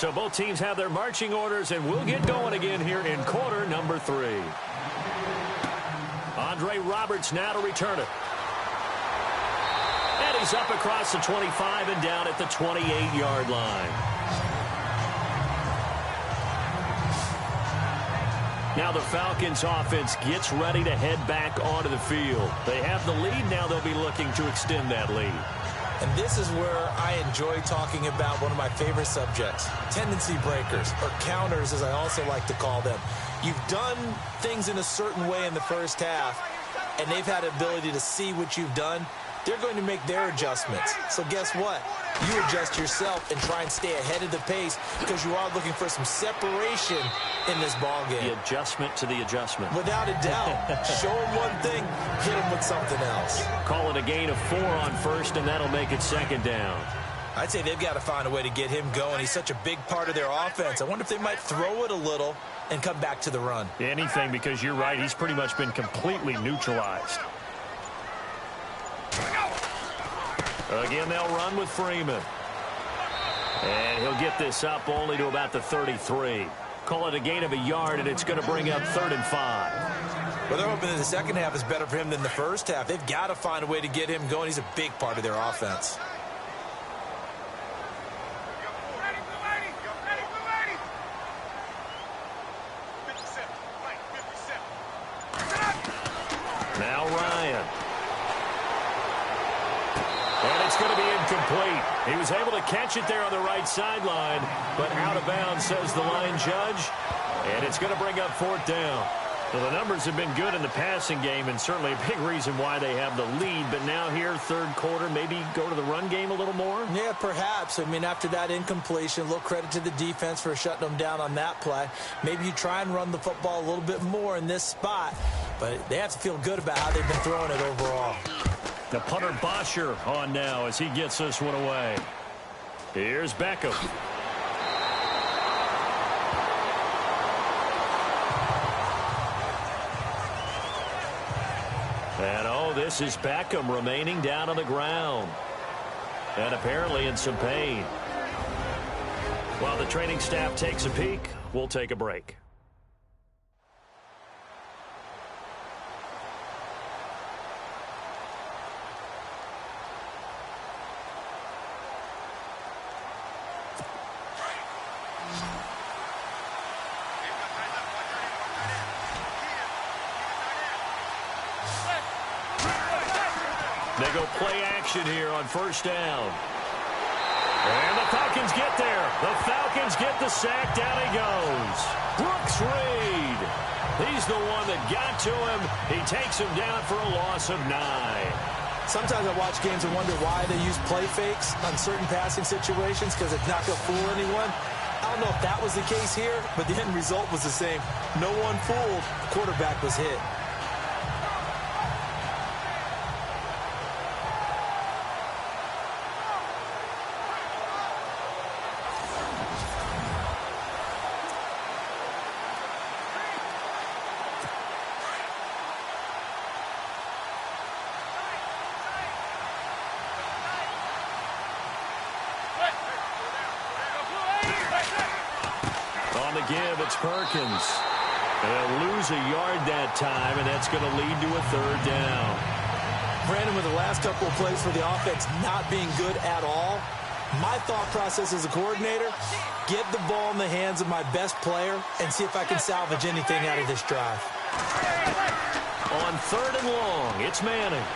So both teams have their marching orders, and we'll get going again here in quarter number 3. Andre Roberts now to return it. And he's up across the 25 and down at the 28-yard line. Now the Falcons offense gets ready to head back onto the field. They have the lead. Now they'll be looking to extend that lead. And this is where I enjoy talking about one of my favorite subjects, tendency breakers, or counters as I also like to call them. You've done things in a certain way in the first half, and they've had the ability to see what you've done. They're going to make their adjustments. So guess what? You adjust yourself and try and stay ahead of the pace because you are looking for some separation in this ball game. The adjustment to the adjustment. Without a doubt. Show them one thing, hit them with something else. Call it a gain of 4 on first, and that'll make it second down. I'd say they've got to find a way to get him going. He's such a big part of their offense. I wonder if they might throw it a little and come back to the run. Anything, because you're right. He's pretty much been completely neutralized. Again, they'll run with Freeman. And he'll get this up only to about the 33. Call it a gain of a yard, and it's going to bring up 3rd and 5. Well, they're hoping that the second half is better for him than the first half. They've got to find a way to get him going. He's a big part of their offense. Now Ryan. And it's going to be incomplete. He was able to catch it there on the right sideline, but out of bounds, says the line judge. And it's going to bring up 4th down. Well, the numbers have been good in the passing game, and certainly a big reason why they have the lead. But now here, third quarter, maybe go to the run game a little more? Yeah, perhaps. I mean, after that incompletion, a little credit to the defense for shutting them down on that play. Maybe you try and run the football a little bit more in this spot. But they have to feel good about how they've been throwing it overall. The punter Bosher on now as he gets this one away. Here's Beckham. And this is Beckham remaining down on the ground. And apparently in some pain. While the training staff takes a peek, we'll take a break. They go play action here on first down. And the Falcons get there. The Falcons get the sack. Down he goes. Brooks Reed. He's the one that got to him. He takes him down for a loss of 9. Sometimes I watch games and wonder why they use play fakes on certain passing situations because it's not going to fool anyone. I don't know if that was the case here, but the end result was the same. No one fooled. The quarterback was hit. Give, it's Perkins. They'll lose a yard that time, and that's going to lead to a 3rd down. Brandon, with the last couple of plays for the offense not being good at all, my thought process as a coordinator, get the ball in the hands of my best player and see if I can salvage anything out of this drive. On 3rd and long, it's Manning.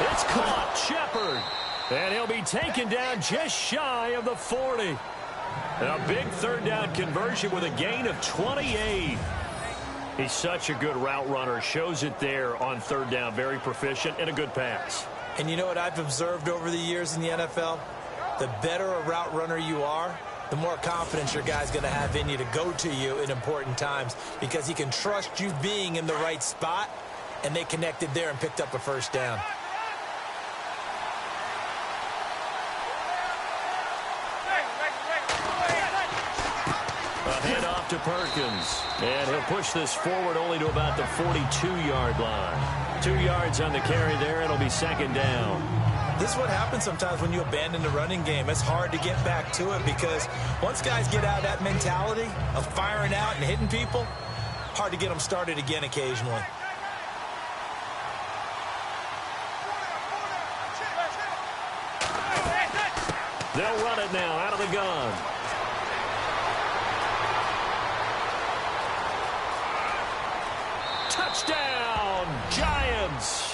It's caught, Shepard. And he'll be taken down just shy of the 40. A big 3rd down conversion with a gain of 28. He's such a good route runner. Shows it there on 3rd down. Very proficient and a good pass. And you know what I've observed over the years in the NFL? The better a route runner you are, the more confidence your guy's going to have in you to go to you in important times because he can trust you being in the right spot, and they connected there and picked up a 1st down. Handoff to Perkins. And he'll push this forward only to about the 42-yard line. 2 yards on the carry there. It'll be 2nd down. This is what happens sometimes when you abandon the running game. It's hard to get back to it because once guys get out of that mentality of firing out and hitting people, hard to get them started again occasionally. They'll run it now out of the gun. Touchdown, Giants.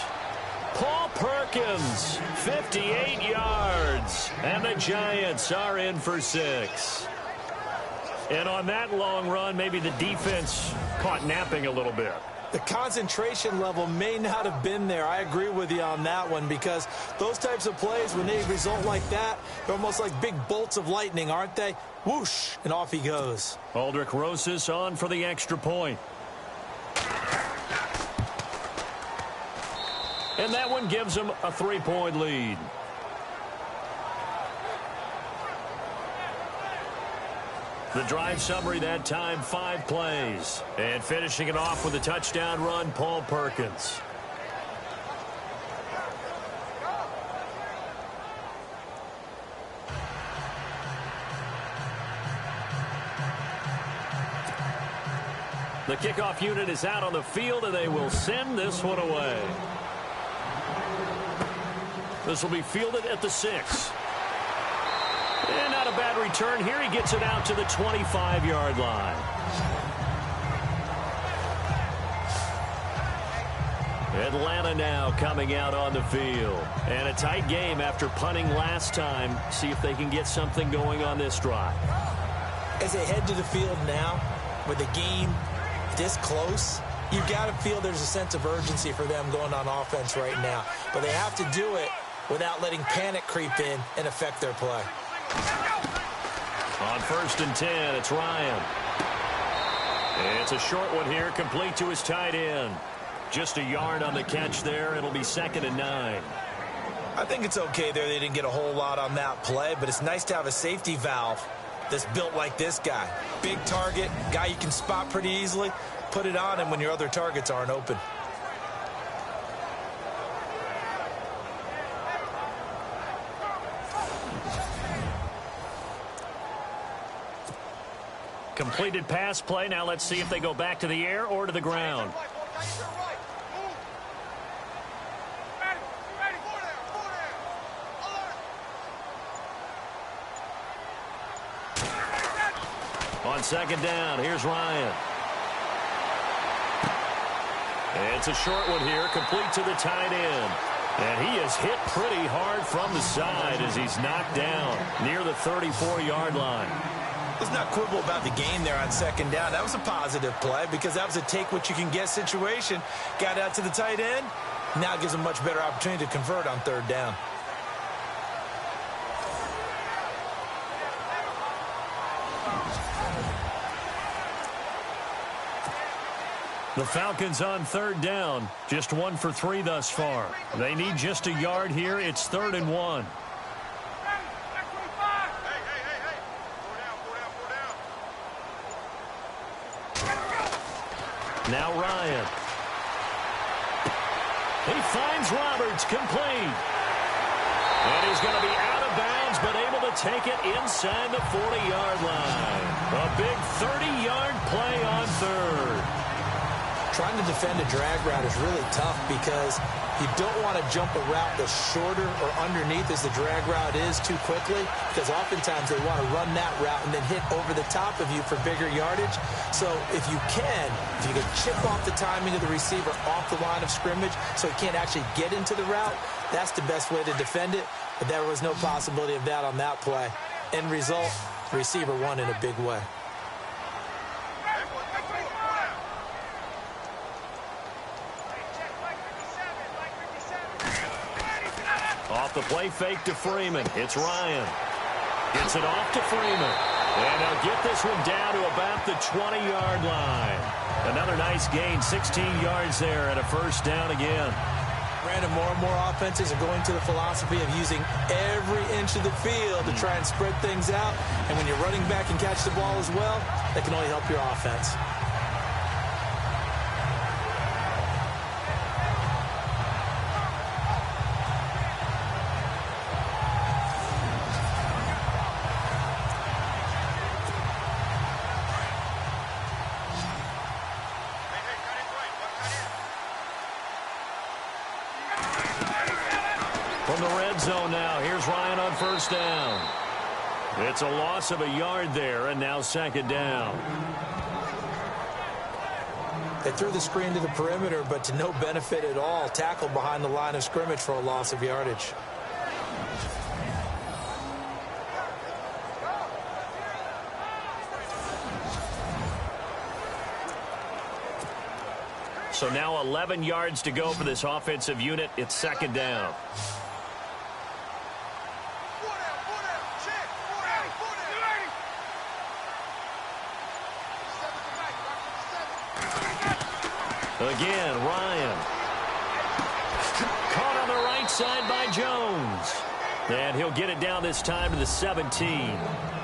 Paul Perkins, 58 yards. And the Giants are in for 6. And on that long run, maybe the defense caught napping a little bit. The concentration level may not have been there. I agree with you on that one because those types of plays, when they result like that, they're almost like big bolts of lightning, aren't they? Whoosh, and off he goes. Aldrich Rosas on for the extra point. And that one gives them a 3-point lead. The drive summary that time, 5 plays. And finishing it off with a touchdown run, Paul Perkins. The kickoff unit is out on the field, and they will send this one away. This will be fielded at the 6. And not a bad return here. He gets it out to the 25-yard line. Atlanta now coming out on the field. And a tight game after punting last time. See if they can get something going on this drive. As they head to the field now, with the game this close, you've got to feel there's a sense of urgency for them going on offense right now. But they have to do it without letting panic creep in and affect their play. On 1st and 10, it's Ryan. It's a short one here, complete to his tight end. Just a yard on the catch there. It'll be 2nd and 9. I think it's okay there. They didn't get a whole lot on that play, but it's nice to have a safety valve that's built like this guy. Big target, guy you can spot pretty easily. Put it on him when your other targets aren't open. Completed pass play. Now let's see if they go back to the air or to the ground. On 2nd down, here's Ryan. It's a short one here, complete to the tight end. And he is hit pretty hard from the side as he's knocked down near the 34-yard line. Let's not quibble about the gain there on 2nd down. That was a positive play because that was a take-what-you-can-get situation. Got out to the tight end. Now gives him much better opportunity to convert on 3rd down. The Falcons on 3rd down. Just 1 for 3 thus far. They need just a yard here. It's 3rd and 1. Now Ryan. He finds Roberts, complete. And he's going to be out of bounds, but able to take it inside the 40-yard line. A big 30-yard play on 3rd. Trying to defend a drag route is really tough because you don't want to jump a route that's shorter or underneath as the drag route is too quickly, because oftentimes they want to run that route and then hit over the top of you for bigger yardage. So if you can chip off the timing of the receiver off the line of scrimmage so he can't actually get into the route, that's the best way to defend it. But there was no possibility of that on that play. End result, the receiver won in a big way. Off the play fake to Freeman. It's Ryan. Gets it off to Freeman. And they'll get this one down to about the 20-yard line. Another nice gain, 16 yards there and a 1st down again. Brandon, more and more offenses are going to the philosophy of using every inch of the field to try and spread things out. And when you're running back and catch the ball as well, that can only help your offense. From the red zone now, here's Ryan on first down. It's a loss of a yard there, and now second down. They threw the screen to the perimeter, but to no benefit at all. Tackled behind the line of scrimmage for a loss of yardage. So now 11 yards to go for this offensive unit. It's second down. Again, Ryan. Caught on the right side by Jones. And he'll get it down this time to the 17.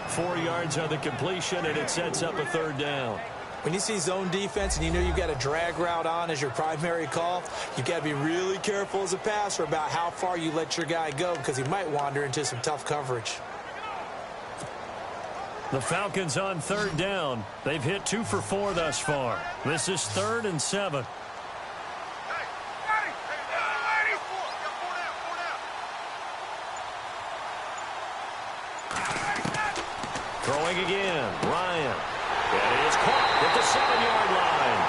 4 yards on the completion, and it sets up a third down. When you see zone defense and you know you've got a drag route on as your primary call, you've got to be really careful as a passer about how far you let your guy go because he might wander into some tough coverage. The Falcons on third down. They've hit 2 for 4 thus far. This is 3rd and 7. Throwing again, Ryan. And he is caught at the 7-yard line.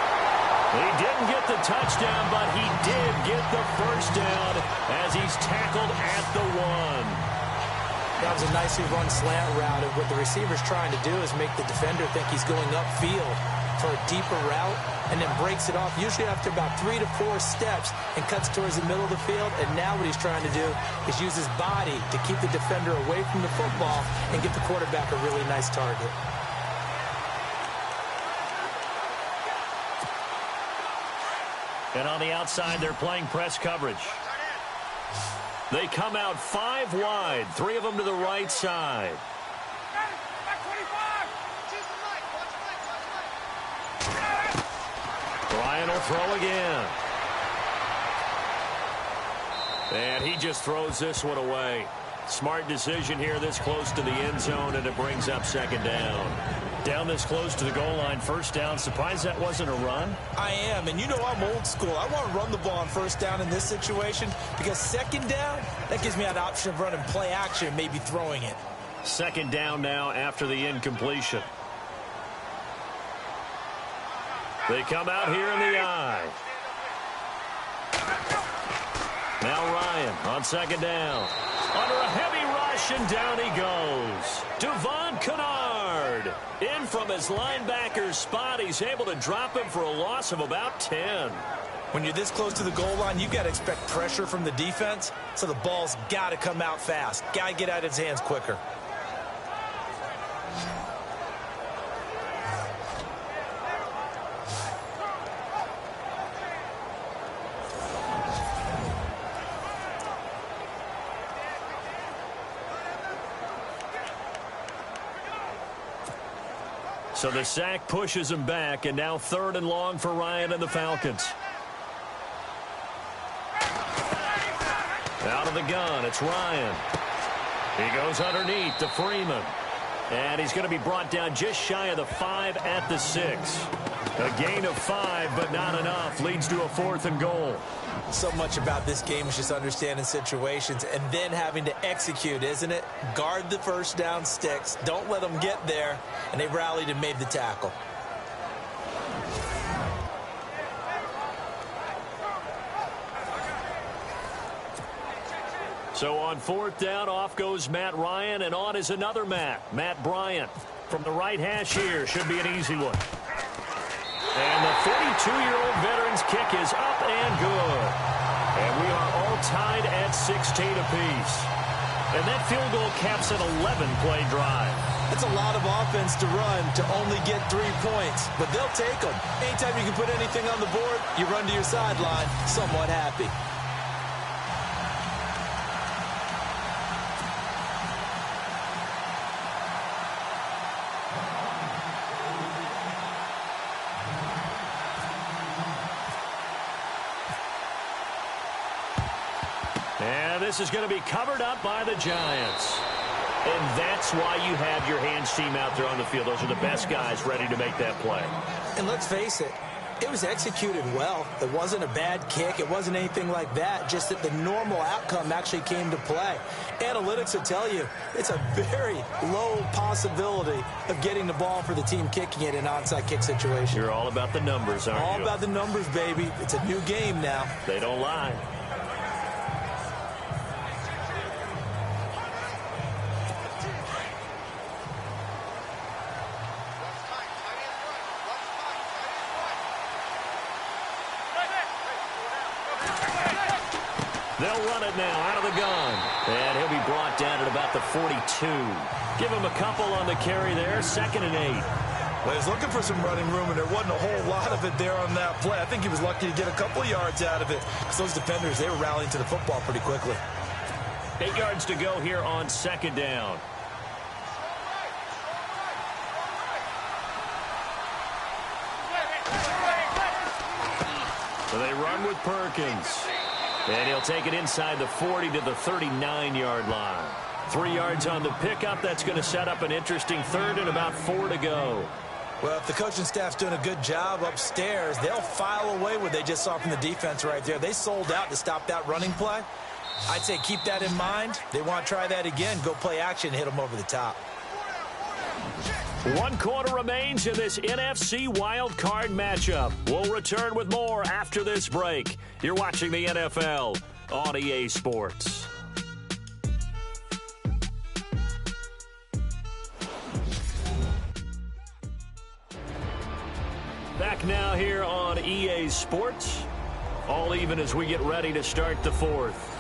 He didn't get the touchdown, but he did get the first down as he's tackled at the 1. That was a nicely run slant route, and what the receiver's trying to do is make the defender think he's going upfield for a deeper route, and then breaks it off, usually after about 3 to 4 steps, and cuts towards the middle of the field. And now what he's trying to do is use his body to keep the defender away from the football and get the quarterback a really nice target. And on the outside, they're playing press coverage. They come out 5 wide, 3 of them to the right side. Ryan will throw again. And he just throws this one away. Smart decision here this close to the end zone, and it brings up second down. Down this close to the goal line, first down. Surprised that wasn't a run? I am, and you know I'm old school. I want to run the ball on first down in this situation because second down, that gives me an option of running play action, maybe throwing it. Second down now after the incompletion. They come out here in the eye. Now Ryan on second down. Under a heavy rush, and down he goes. Devon Kennard in from his linebacker's spot. He's able to drop him for a loss of about 10. When you're this close to the goal line, you've got to expect pressure from the defense, so the ball's got to come out fast. Got to get out of his hands quicker. So the sack pushes him back, and now 3rd and long for Ryan and the Falcons. Out of the gun, it's Ryan. He goes underneath to Freeman. And he's going to be brought down just shy of the 5 at the 6. A gain of 5, but not enough. Leads to a 4th and goal. So much about this game is just understanding situations and then having to execute, isn't it? Guard the first down sticks. Don't let them get there. And they rallied and made the tackle. So on 4th down, off goes Matt Ryan, and on is another Matt Bryant. From the right hash here, should be an easy one. And the 42-year-old veteran's kick is up and good. And we are all tied at 16 apiece. And that field goal caps an 11-play drive. That's a lot of offense to run to only get 3 points, but they'll take them. Anytime you can put anything on the board, you run to your sideline somewhat happy. And this is going to be covered up by the Giants. And that's why you have your hands team out there on the field. Those are the best guys ready to make that play. And let's face it, It was executed well. It wasn't a bad kick. It wasn't anything like that. Just that the normal outcome actually came to play. Analytics will tell you it's a very low possibility of getting the ball for the team kicking it in an onside kick situation. You're all about the numbers, aren't you? All about the numbers, baby. It's a new game now. They don't lie. They'll run it now out of the gun. And he'll be brought down at about the 42. Give him a couple on the carry there. 2nd and 8. Well, he was looking for some running room, and there wasn't a whole lot of it there on that play. I think he was lucky to get a couple yards out of it, because those defenders, they were rallying to the football pretty quickly. 8 yards to go here on 2nd down. So they run with Perkins. And he'll take it inside the 40 to the 39-yard line. 3 yards on the pickup. That's going to set up an interesting 3rd and about 4 to go. Well, if the coaching staff's doing a good job upstairs, they'll file away what they just saw from the defense right there. They sold out to stop that running play. I'd say keep that in mind. They want to try that again. Go play action and hit them over the top. 1 quarter remains in this NFC wild card matchup. We'll return with more after this break. You're watching the NFL on EA Sports. Back now here on EA Sports. All even as we get ready to start the 4th.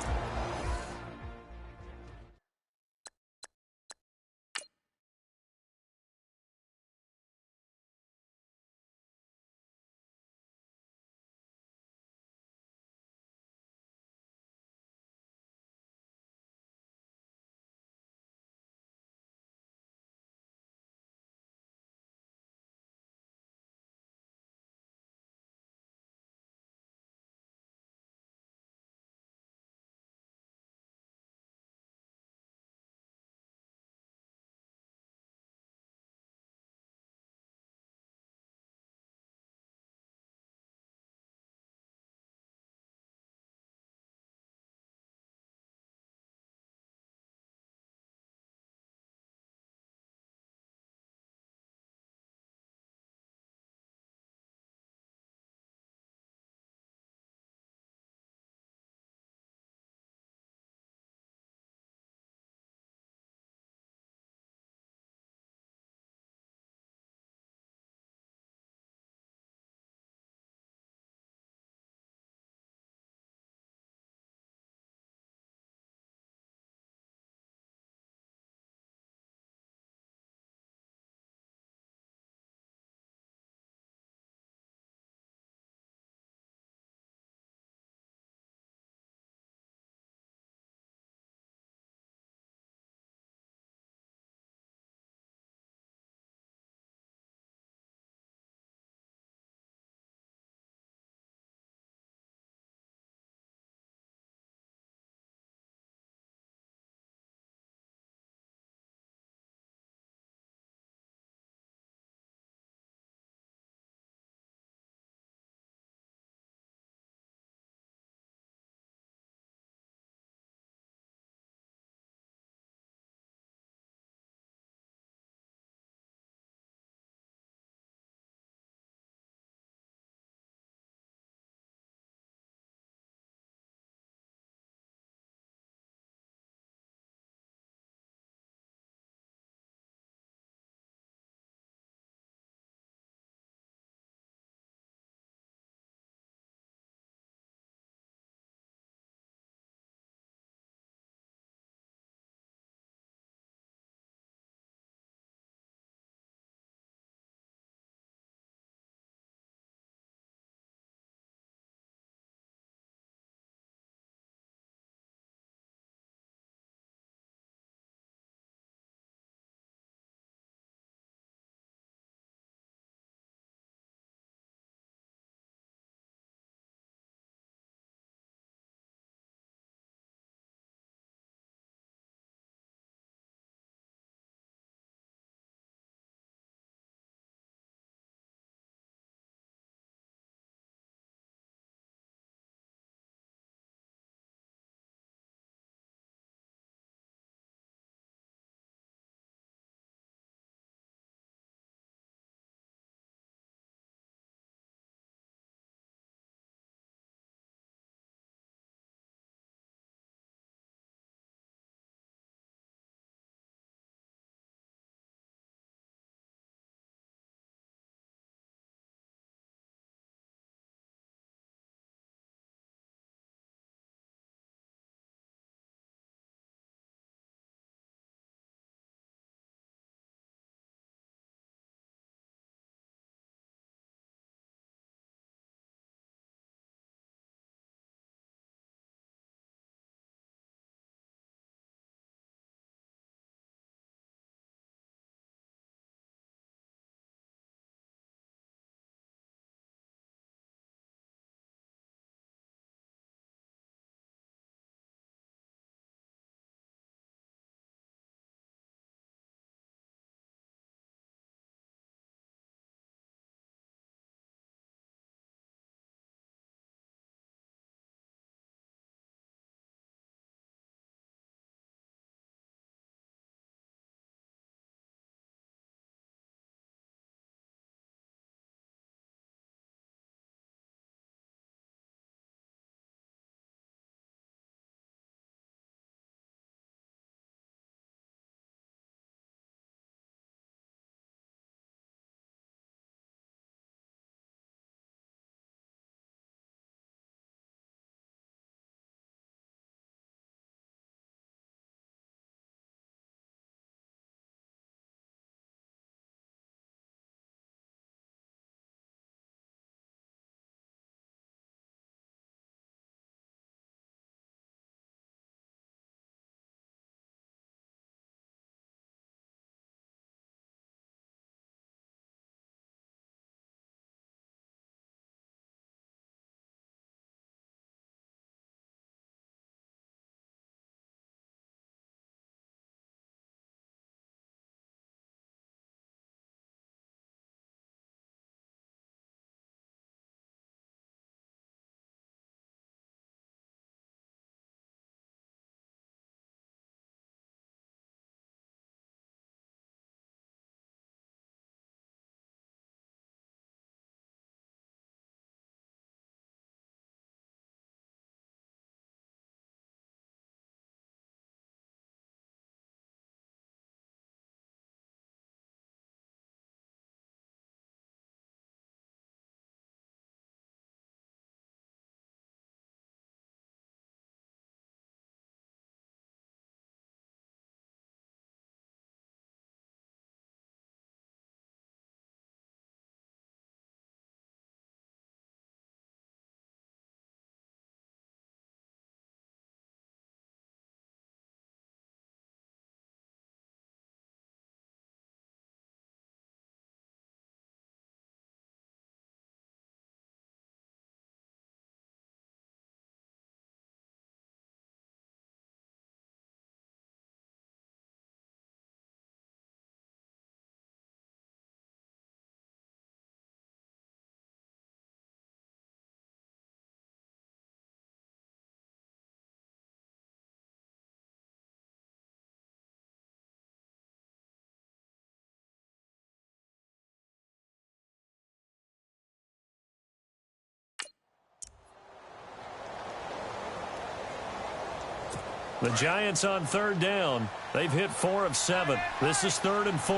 The Giants on third down. They've hit 4 of 7. This is 3rd and 4.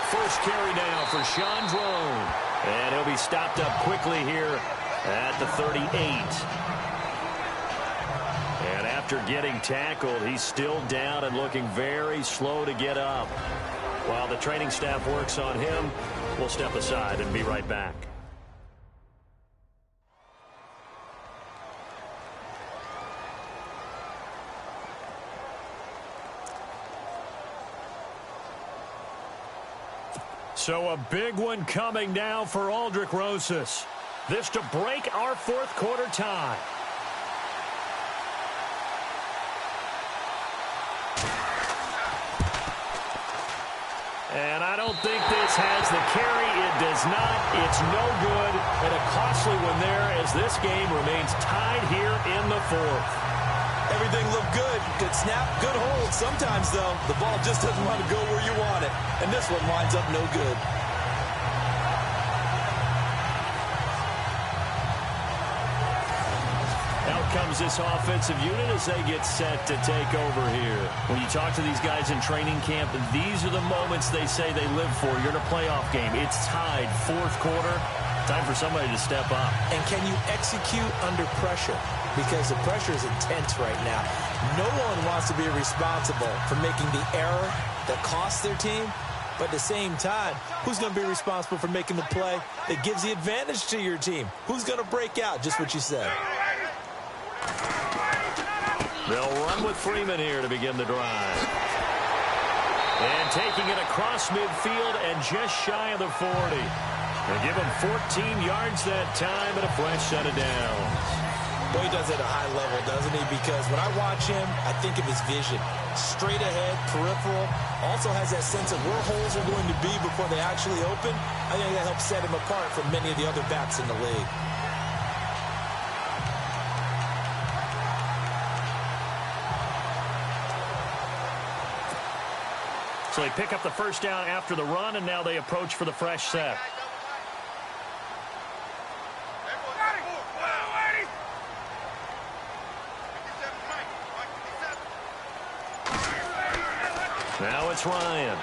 First carry now for Sean Drone. And he'll be stopped up quickly here at the 38. And after getting tackled, he's still down and looking very slow to get up. While the training staff works on him, we'll step aside and be right back. So a big one coming now for Aldrick Rosas. This to break our 4th quarter tie. And I don't think this has the carry. It does not. It's no good. And a costly one there as this game remains tied here in the 4th. Everything looked good. Good snap, good hold. Sometimes, though, the ball just doesn't want to go where you want it. And this one winds up no good. Out comes this offensive unit as they get set to take over here. When you talk to these guys in training camp, these are the moments they say they live for. You're in a playoff game. It's tied, 4th quarter. Time for somebody to step up. And can you execute under pressure? Because the pressure is intense right now. No one wants to be responsible for making the error that costs their team. But at the same time, who's going to be responsible for making the play that gives the advantage to your team? Who's going to break out? Just what you said. They'll run with Freeman here to begin the drive. And taking it across midfield and just shy of the 40. They give him 14 yards that time and a fresh set of downs. Boy, he does it at a high level, doesn't he? Because when I watch him, I think of his vision. Straight ahead, peripheral. Also has that sense of where holes are going to be before they actually open. I think that helps set him apart from many of the other backs in the league. So they pick up the first down after the run, and now they approach for the fresh set. Now it's Ryan.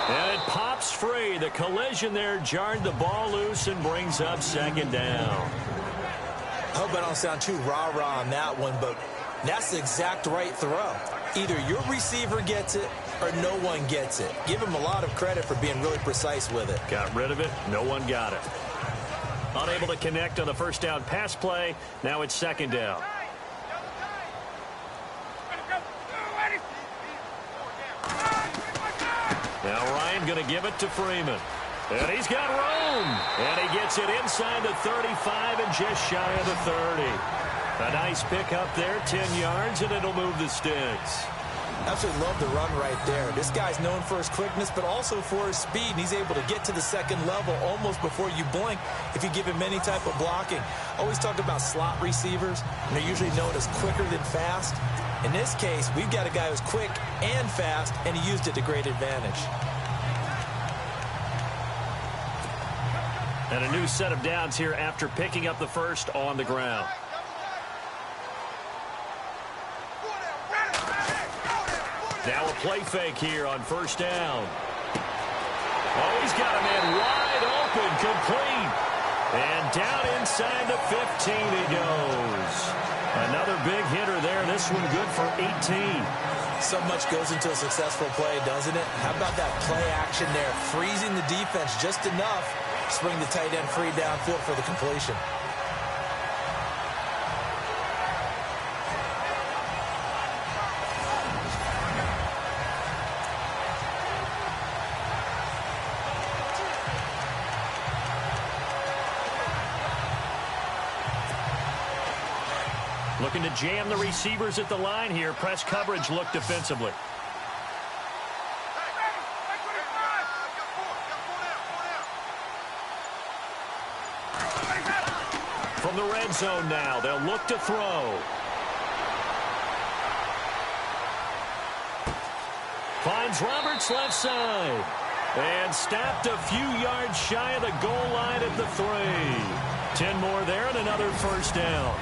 And it pops free. The collision there jarred the ball loose and brings up 2nd down. I hope I don't sound too rah-rah on that one, but that's the exact right throw. Either your receiver gets it or no one gets it. Give him a lot of credit for being really precise with it. Got rid of it. No one got it. Unable to connect on the first down pass play. Now it's 2nd down. Now Ryan going to give it to Freeman. And he's got room. And he gets it inside the 35 and just shy of the 30. A nice pick up there, 10 yards, and it'll move the sticks. Absolutely love the run right there. This guy's known for his quickness, but also for his speed. And he's able to get to the 2nd level almost before you blink if you give him any type of blocking. Always talk about slot receivers, and they're usually known as quicker than fast. In this case, we've got a guy who's quick and fast, and he used it to great advantage. And a new set of downs here after picking up the first on the ground. Now a play fake here on first down. Oh, he's got a man wide open, complete. And down inside the 15 he goes. Another big hitter there. This one good for 18. So much goes into a successful play, doesn't it? How about that play action there? Freezing the defense just enough to bring the tight end free downfield for the completion. Looking to jam the receivers at the line here. Press coverage look defensively. From the red zone now, they'll look to throw. Finds Roberts left side. And stopped a few yards shy of the goal line at the 3. 10 more there and another first down.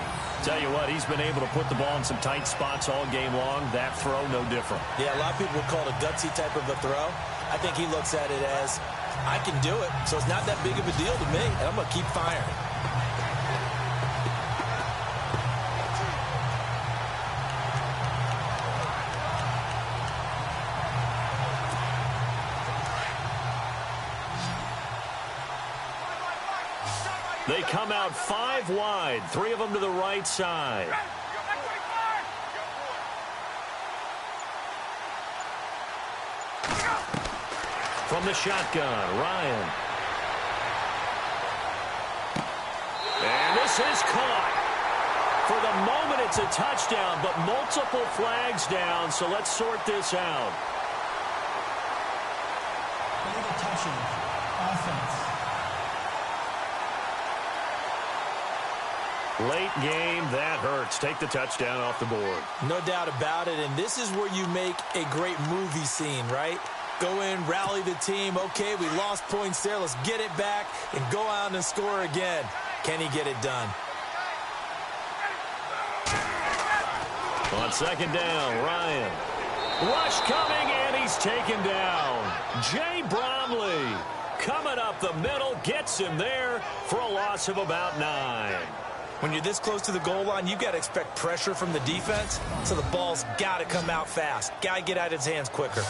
Tell you what, he's been able to put the ball in some tight spots all game long. That throw, no different. Yeah, a lot of people would call it a gutsy type of a throw. I think he looks at it as, I can do it, so it's not that big of a deal to me, and I'm going to keep firing. They come out 5 wide, 3 of them to the right side. From the shotgun, Ryan. And this is caught. For the moment, it's a touchdown, but multiple flags down, so let's sort this out. Illegal touching. Offense. Late game, that hurts. Take the touchdown off the board. No doubt about it, and this is where you make a great movie scene, right? Go in, rally the team. Okay, we lost points there. Let's get it back and go out and score again. Can he get it done? On second down, Ryan. Rush coming, and he's taken down. Jay Bromley coming up the middle, gets him there for a loss of about 9. When you're this close to the goal line, you've got to expect pressure from the defense, so the ball's got to come out fast. Got to get out of his hands quicker.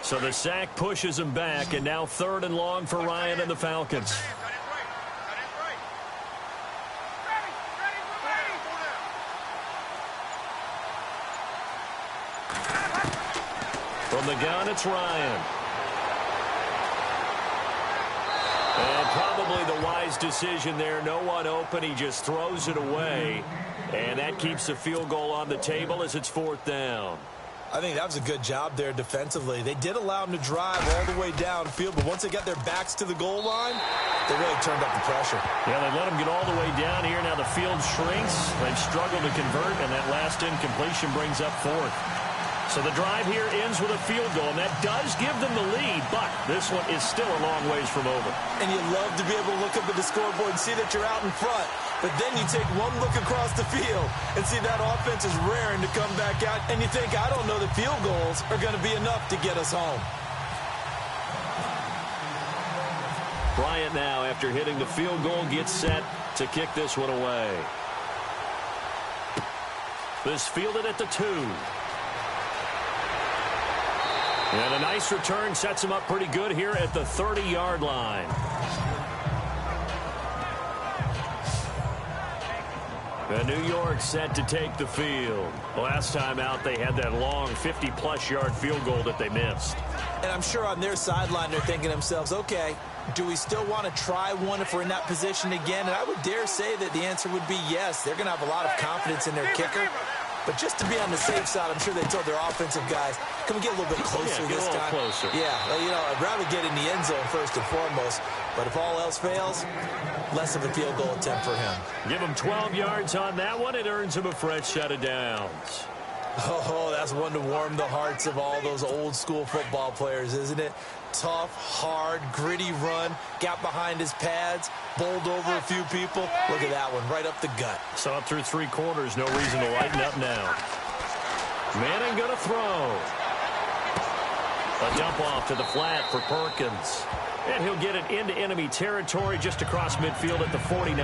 So the sack pushes him back, and now 3rd and long for Ryan and the Falcons. From the gun, it's Ryan. And probably the wise decision there. No one open. He just throws it away. And that keeps the field goal on the table as it's 4th down. I think that was a good job there defensively. They did allow him to drive all the way downfield, but once they got their backs to the goal line, they really turned up the pressure. Yeah, they let him get all the way down here. Now the field shrinks. They've struggled to convert, and that last incompletion brings up 4th. So the drive here ends with a field goal, and that does give them the lead, but this one is still a long ways from over. And you love to be able to look up at the scoreboard and see that you're out in front. But then you take one look across the field and see that offense is raring to come back out. And you think, I don't know that field goals are going to be enough to get us home. Bryant now, after hitting the field goal, gets set to kick this one away. This fielded at the 2. And a nice return sets him up pretty good here at the 30-yard line. And New York set to take the field. Last time out, they had that long 50-plus yard field goal that they missed. And I'm sure on their sideline, they're thinking to themselves, okay, do we still want to try one if we're in that position again? And I would dare say that the answer would be yes. They're going to have a lot of confidence in their kicker. But just to be on the safe side, I'm sure they told their offensive guys, can we get a little bit closer this time? Closer. Yeah, you know, I'd rather get in the end zone first and foremost. But if all else fails, less of a field goal attempt for him. Give him 12 yards on that one. It earns him a fresh set of downs. Oh, that's one to warm the hearts of all those old school football players, isn't it? Tough, hard, gritty run, got behind his pads, bowled over a few people. Look at that one, right up the gut. Saw it through 3 quarters, no reason to lighten up now. Manning gonna throw. A dump off to the flat for Perkins. And he'll get it into enemy territory just across midfield at the 49.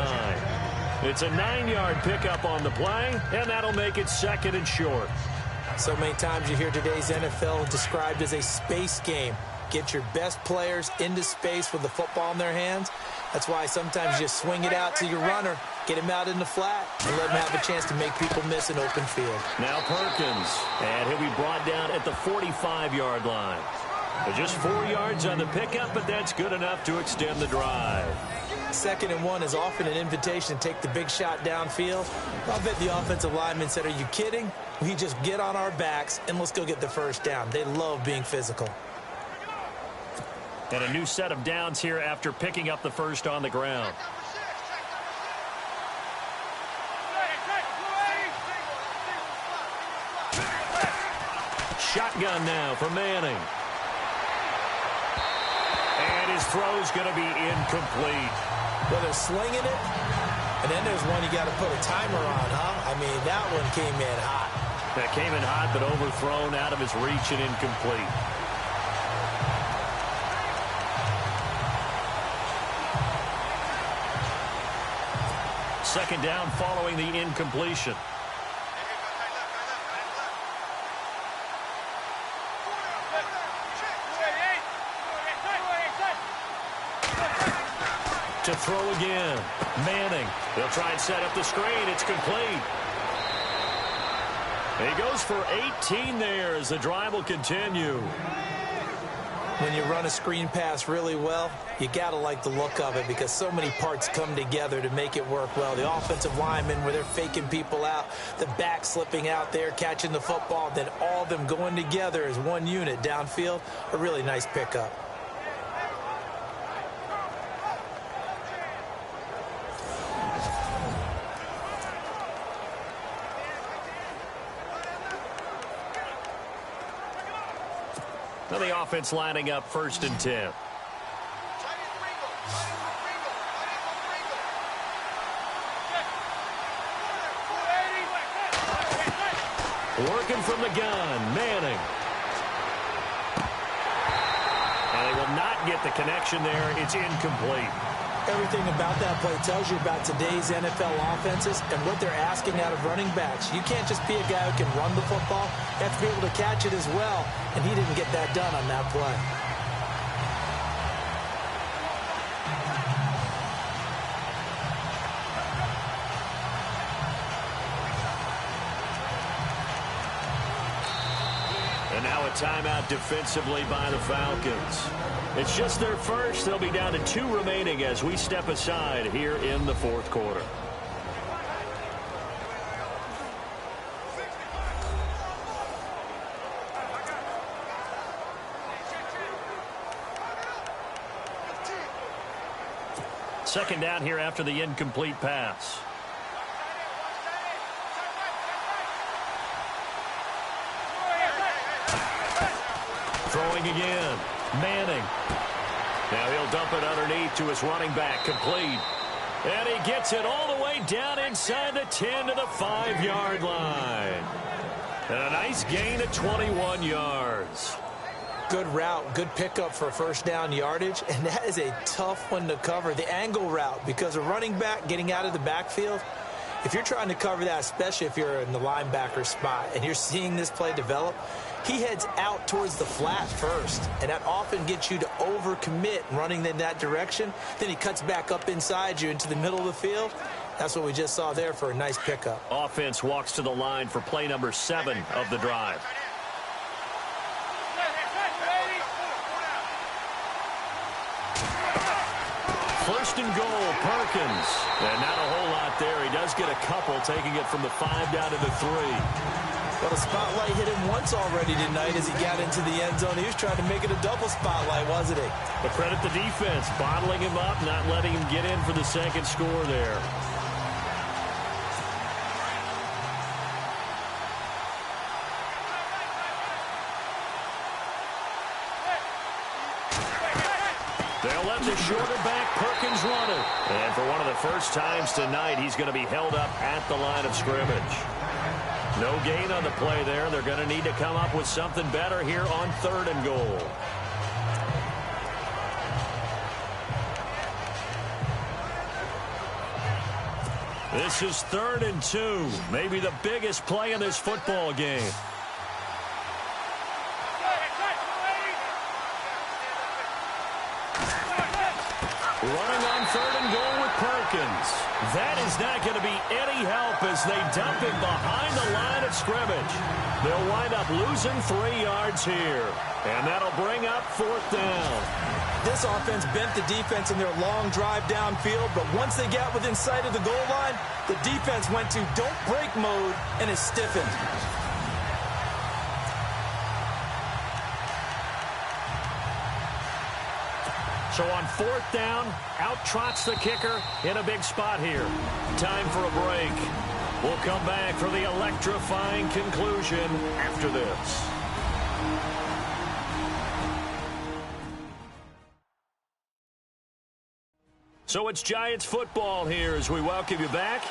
It's a 9-yard pickup on the play, and that'll make it 2nd and short. So many times you hear today's NFL described as a space game. Get your best players into space with the football in their hands. That's why sometimes you just swing it out to your runner, get him out in the flat, and let him have a chance to make people miss an open field. Now Perkins, and he'll be brought down at the 45-yard line. Just 4 yards on the pickup, but that's good enough to extend the drive. 2nd and 1 is often an invitation to take the big shot downfield. I'll bet the offensive lineman said, are you kidding? We just get on our backs and let's go get the first down. They love being physical. And a new set of downs here after picking up the first on the ground. Shotgun now for Manning. And his throw's going to be incomplete. Well, they're slinging it, and then there's one you got to put a timer on, huh? I mean, that one came in hot. That came in hot, but overthrown, out of his reach and incomplete. Second down following the incompletion. To throw again. Manning. They'll try and set up the screen. It's complete. He goes for 18 there as the drive will continue. When you run a screen pass really well, you got to like the look of it because so many parts come together to make it work well. The offensive linemen, where they're faking people out, the back slipping out there, catching the football, then all of them going together as one unit downfield. A really nice pickup. Now the offense lining up 1st and 10. Working from the gun, Manning. And they will not get the connection there. It's incomplete. Everything about that play tells you about today's NFL offenses and what they're asking out of running backs. You can't just be a guy who can run the football. You have to be able to catch it as well, and he didn't get that done on that play. And now a timeout defensively by the Falcons. It's just their first. They'll be down to 2 remaining as we step aside here in the 4th quarter. Second down here after the incomplete pass. Throwing again. Manning. Now he'll dump it underneath to his running back. Complete. And he gets it all the way down inside the 10 to the 5-yard line. And a nice gain of 21 yards. Good route, good pickup for first down yardage, and that is a tough one to cover. The angle route, because a running back getting out of the backfield, if you're trying to cover that, especially if you're in the linebacker spot and you're seeing this play develop, he heads out towards the flat first, and that often gets you to overcommit running in that direction. Then he cuts back up inside you into the middle of the field. That's what we just saw there for a nice pickup. Offense walks to the line for play number 7 of the drive. First and goal, Perkins. And not a whole lot there. He does get a couple, taking it from the 5 down to the 3. Well, the spotlight hit him once already tonight as he got into the end zone. He was trying to make it a double spotlight, wasn't he? But credit the defense, bottling him up, not letting him get in for the second score there. They'll let the shorter back Perkins run it. And for one of the first times tonight, he's going to be held up at the line of scrimmage. No gain on the play there. They're going to need to come up with something better here on 3rd and goal. This is 3rd and 2. Maybe the biggest play in this football game. Running on 3rd and goal with Falcons. That is not going to be any help as they dump him behind the line of scrimmage. They'll wind up losing 3 yards here. And that'll bring up 4th down. This offense bent the defense in their long drive downfield, but once they got within sight of the goal line, the defense went to don't break mode and is stiffened. So on 4th down, out trots the kicker in a big spot here. Time for a break. We'll come back for the electrifying conclusion after this. So it's Giants football here as we welcome you back.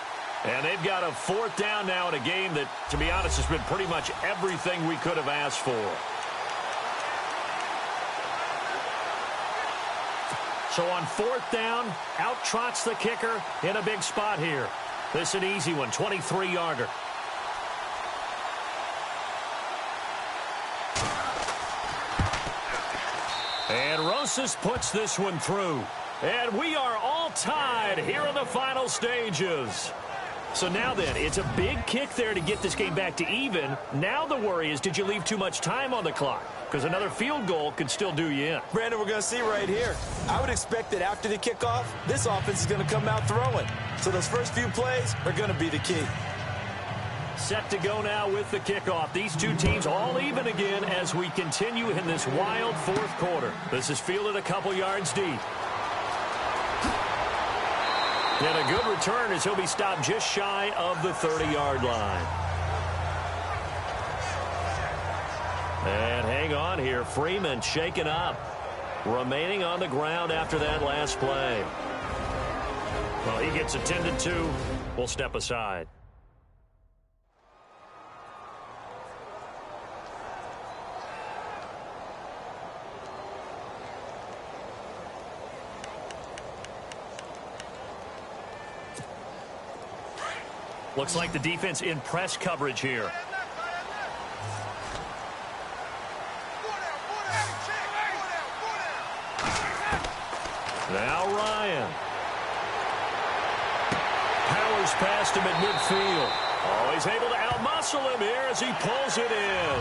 And they've got a 4th down now in a game that, to be honest, has been pretty much everything we could have asked for. So on 4th down, out trots the kicker in a big spot here. This is an easy one, 23-yarder. And Rosas puts this one through. And we are all tied here in the final stages. So now then, it's a big kick there to get this game back to even. Now the worry is, did you leave too much time on the clock? Because another field goal could still do you in. Brandon, we're going to see right here. I would expect that after the kickoff, this offense is going to come out throwing. So those first few plays are going to be the key. Set to go now with the kickoff. These two teams all even again as we continue in this wild 4th quarter. This is fielded a couple yards deep. And a good return as he'll be stopped just shy of the 30-yard line. And hang on here. Freeman shaken up. Remaining on the ground after that last play. Well, he gets attended to. We'll step aside. Looks like the defense in press coverage here. Now Ryan. Powers past him at midfield. Oh, he's able to outmuscle him here as he pulls it in.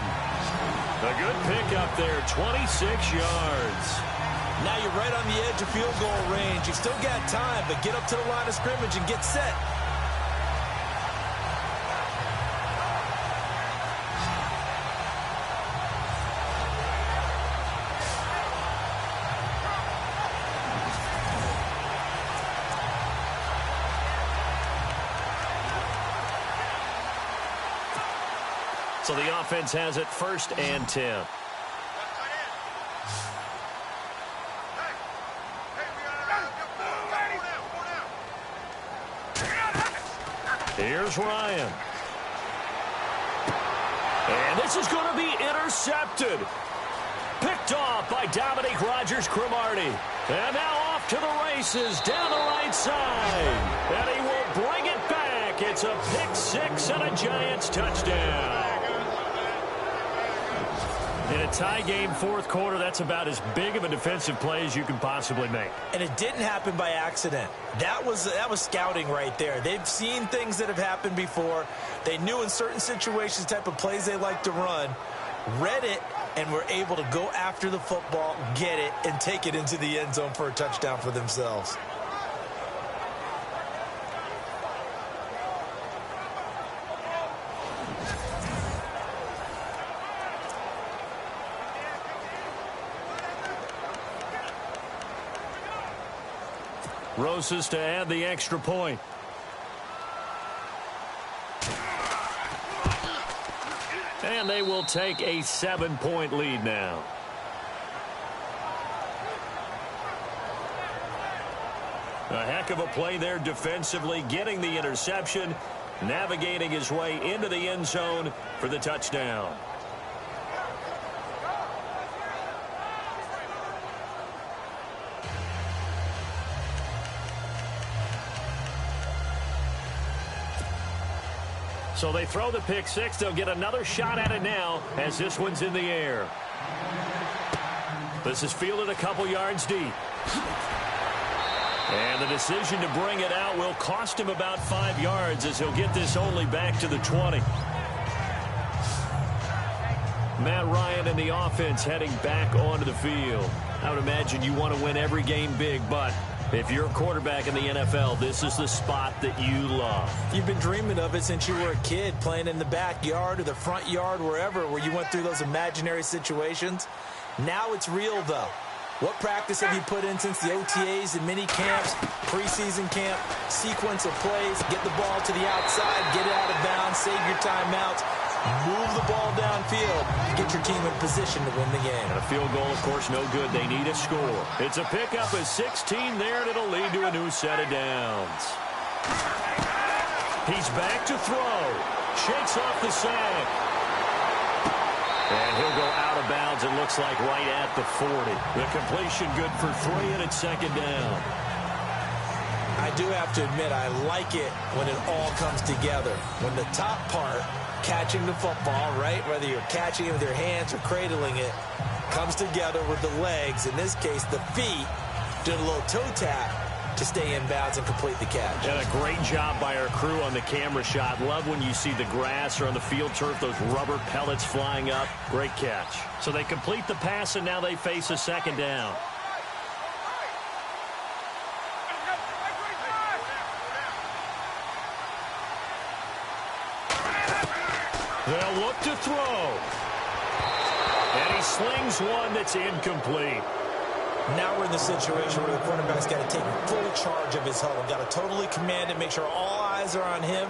A good pickup there, 26 yards. Now you're right on the edge of field goal range. You've still got time, but get up to the line of scrimmage and get set. So the offense has it 1st and 10. Here's Ryan. And this is going to be intercepted. Picked off by Dominique Rodgers-Cromartie. And now off to the races down the right side. And he will bring it back. It's a pick 6 and a Giants touchdown. In a tie game 4th quarter, that's about as big of a defensive play as you can possibly make. And it didn't happen by accident. That was scouting right there. They've seen things that have happened before. They knew in certain situations type of plays they like to run, read it, and were able to go after the football, get it, and take it into the end zone for a touchdown for themselves. Rosas to add the extra point. And they will take a 7-point lead now. A heck of a play there defensively, getting the interception, navigating his way into the end zone for the touchdown. So they throw the pick 6. They'll get another shot at it now as this one's in the air. This is fielded a couple yards deep. And the decision to bring it out will cost him about 5 yards as he'll get this only back to the 20. Matt Ryan and the offense heading back onto the field. I would imagine you want to win every game big, but if you're a quarterback in the NFL, this is the spot that you love. You've been dreaming of it since you were a kid, playing in the backyard or the front yard, wherever, where you went through those imaginary situations. Now it's real, though. What practice have you put in since the OTAs and mini camps, preseason camp, sequence of plays, get the ball to the outside, get it out of bounds, save your timeouts, move the ball downfield, get your team in position to win the game. And a field goal, of course, no good. They need a score. It's a pickup of 16 there, and it'll lead to a new set of downs. He's back to throw. Shakes off the sack. And he'll go out of bounds, it looks like, right at the 40. The completion good for 3, and it's second down. I do have to admit, I like it when it all comes together. When the top part, catching the football, right, whether you're catching it with your hands or cradling it, comes together with the legs. In this case, the feet, did a little toe tap to stay in bounds and complete the catch. And a great job by our crew on the camera shot. Love when you see the grass or on the field turf, those rubber pellets flying up. Great catch. So they complete the pass, and now they face a second down. They'll look to throw. And he slings one that's incomplete. Now we're in the situation where the quarterback's got to take full charge of his huddle. Got to totally command it, make sure all eyes are on him.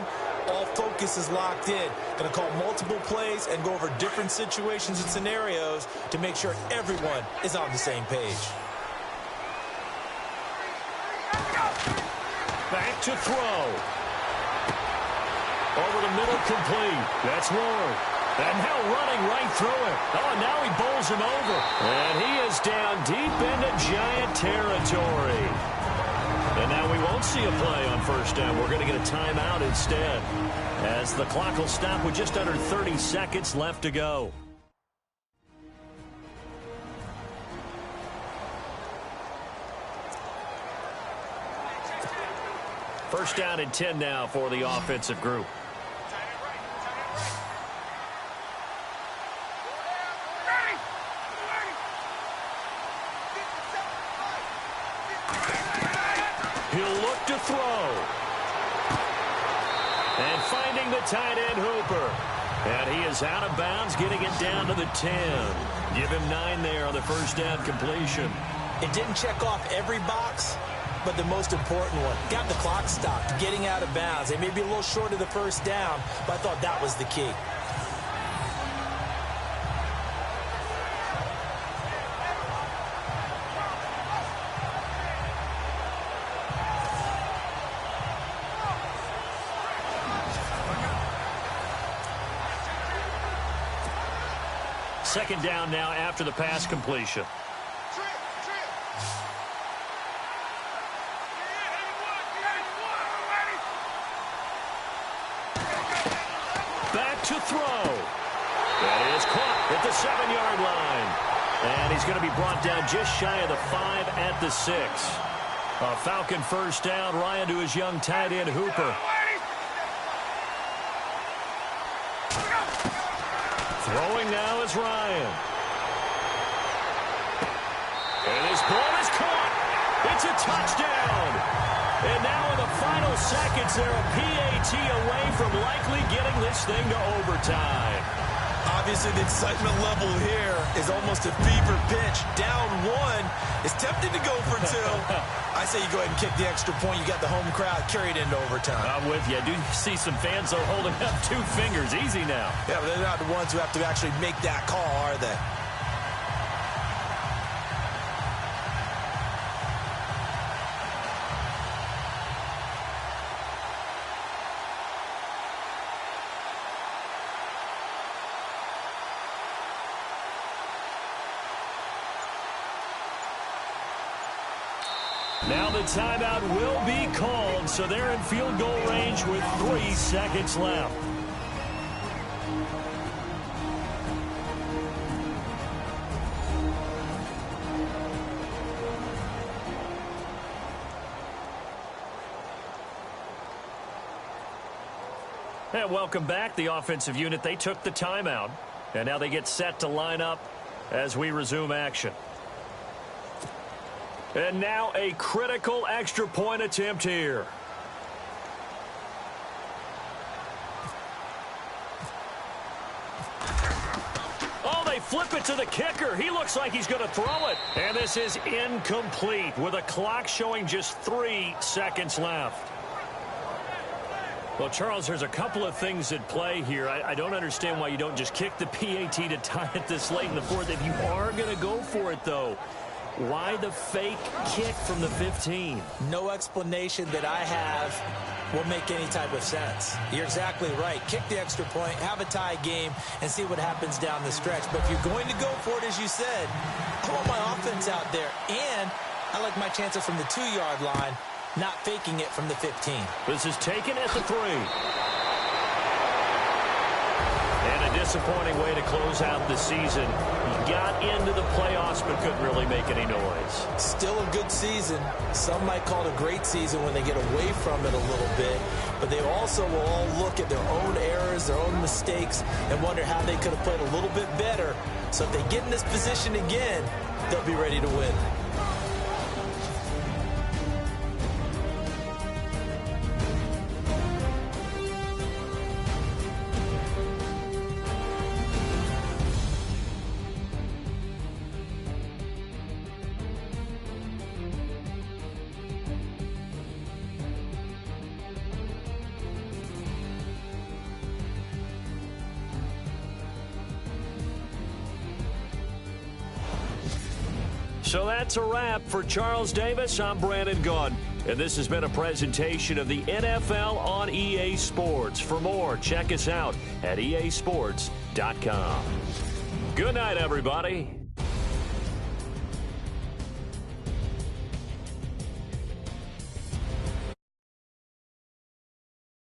All focus is locked in. Going to call multiple plays and go over different situations and scenarios to make sure everyone is on the same page. Back to throw. Over the middle, complete. That's Ward. And now running right through it. Oh, now he bowls him over. And he is down deep into Giant territory. And now we won't see a play on first down. We're going to get a timeout instead, as the clock will stop with just under 30 seconds left to go. First down and 10 now for the offensive group. He'll look to throw. And finding the tight end, Hooper. And he is out of bounds, getting it down to the 10. Give him 9 there on the first down completion. It didn't check off every box, but the most important one. Got the clock stopped, getting out of bounds. They may be a little short of the first down, but I thought that was the key. Second down now after the pass completion. Back to throw. That is caught at the 7-yard line. And he's going to be brought down just shy of the 5 at the 6. A Falcon first down. Ryan to his young tight end, Hooper. Throwing now is Ryan. And his ball is caught. It's a touchdown. And now in the final seconds, they're a PAT away from likely getting this thing to overtime. Obviously, the excitement level here is almost a fever pitch. Down 1. It's tempting to go for 2. I say you go ahead and kick the extra point. You got the home crowd carried into overtime. I'm with you. I do see some fans are holding up 2 fingers. Easy now. Yeah, but they're not the ones who have to actually make that call, are they? Now the timeout will be called, so they're in field goal range with 3 seconds left. And welcome back, the offensive unit. They took the timeout, and now they get set to line up as we resume action. And now a critical extra point attempt here. Oh, they flip it to the kicker. He looks like he's going to throw it. And this is incomplete with a clock showing just 3 seconds left. Well, Charles, there's a couple of things at play here. I don't understand why you don't just kick the PAT to tie it this late in the fourth. If you are going to go for it, though, why the fake kick from the 15? No explanation that I have will make any type of sense. You're exactly right. Kick the extra point, have a tie game, and see what happens down the stretch. But if you're going to go for it, as you said, I want my offense out there, and I like my chances from the 2-yard line, not faking it from the 15. This is taken at the 3. And a disappointing way to close out the season. He got into the playoffs but couldn't really make any noise. Still a good season. Some might call it a great season when they get away from it a little bit. But they also will all look at their own errors, their own mistakes, and wonder how they could have played a little bit better. So if they get in this position again, they'll be ready to win. So that's a wrap for Charles Davis. I'm Brandon Gaudin, and this has been a presentation of the NFL on EA Sports. For more, check us out at easports.com. Good night, everybody.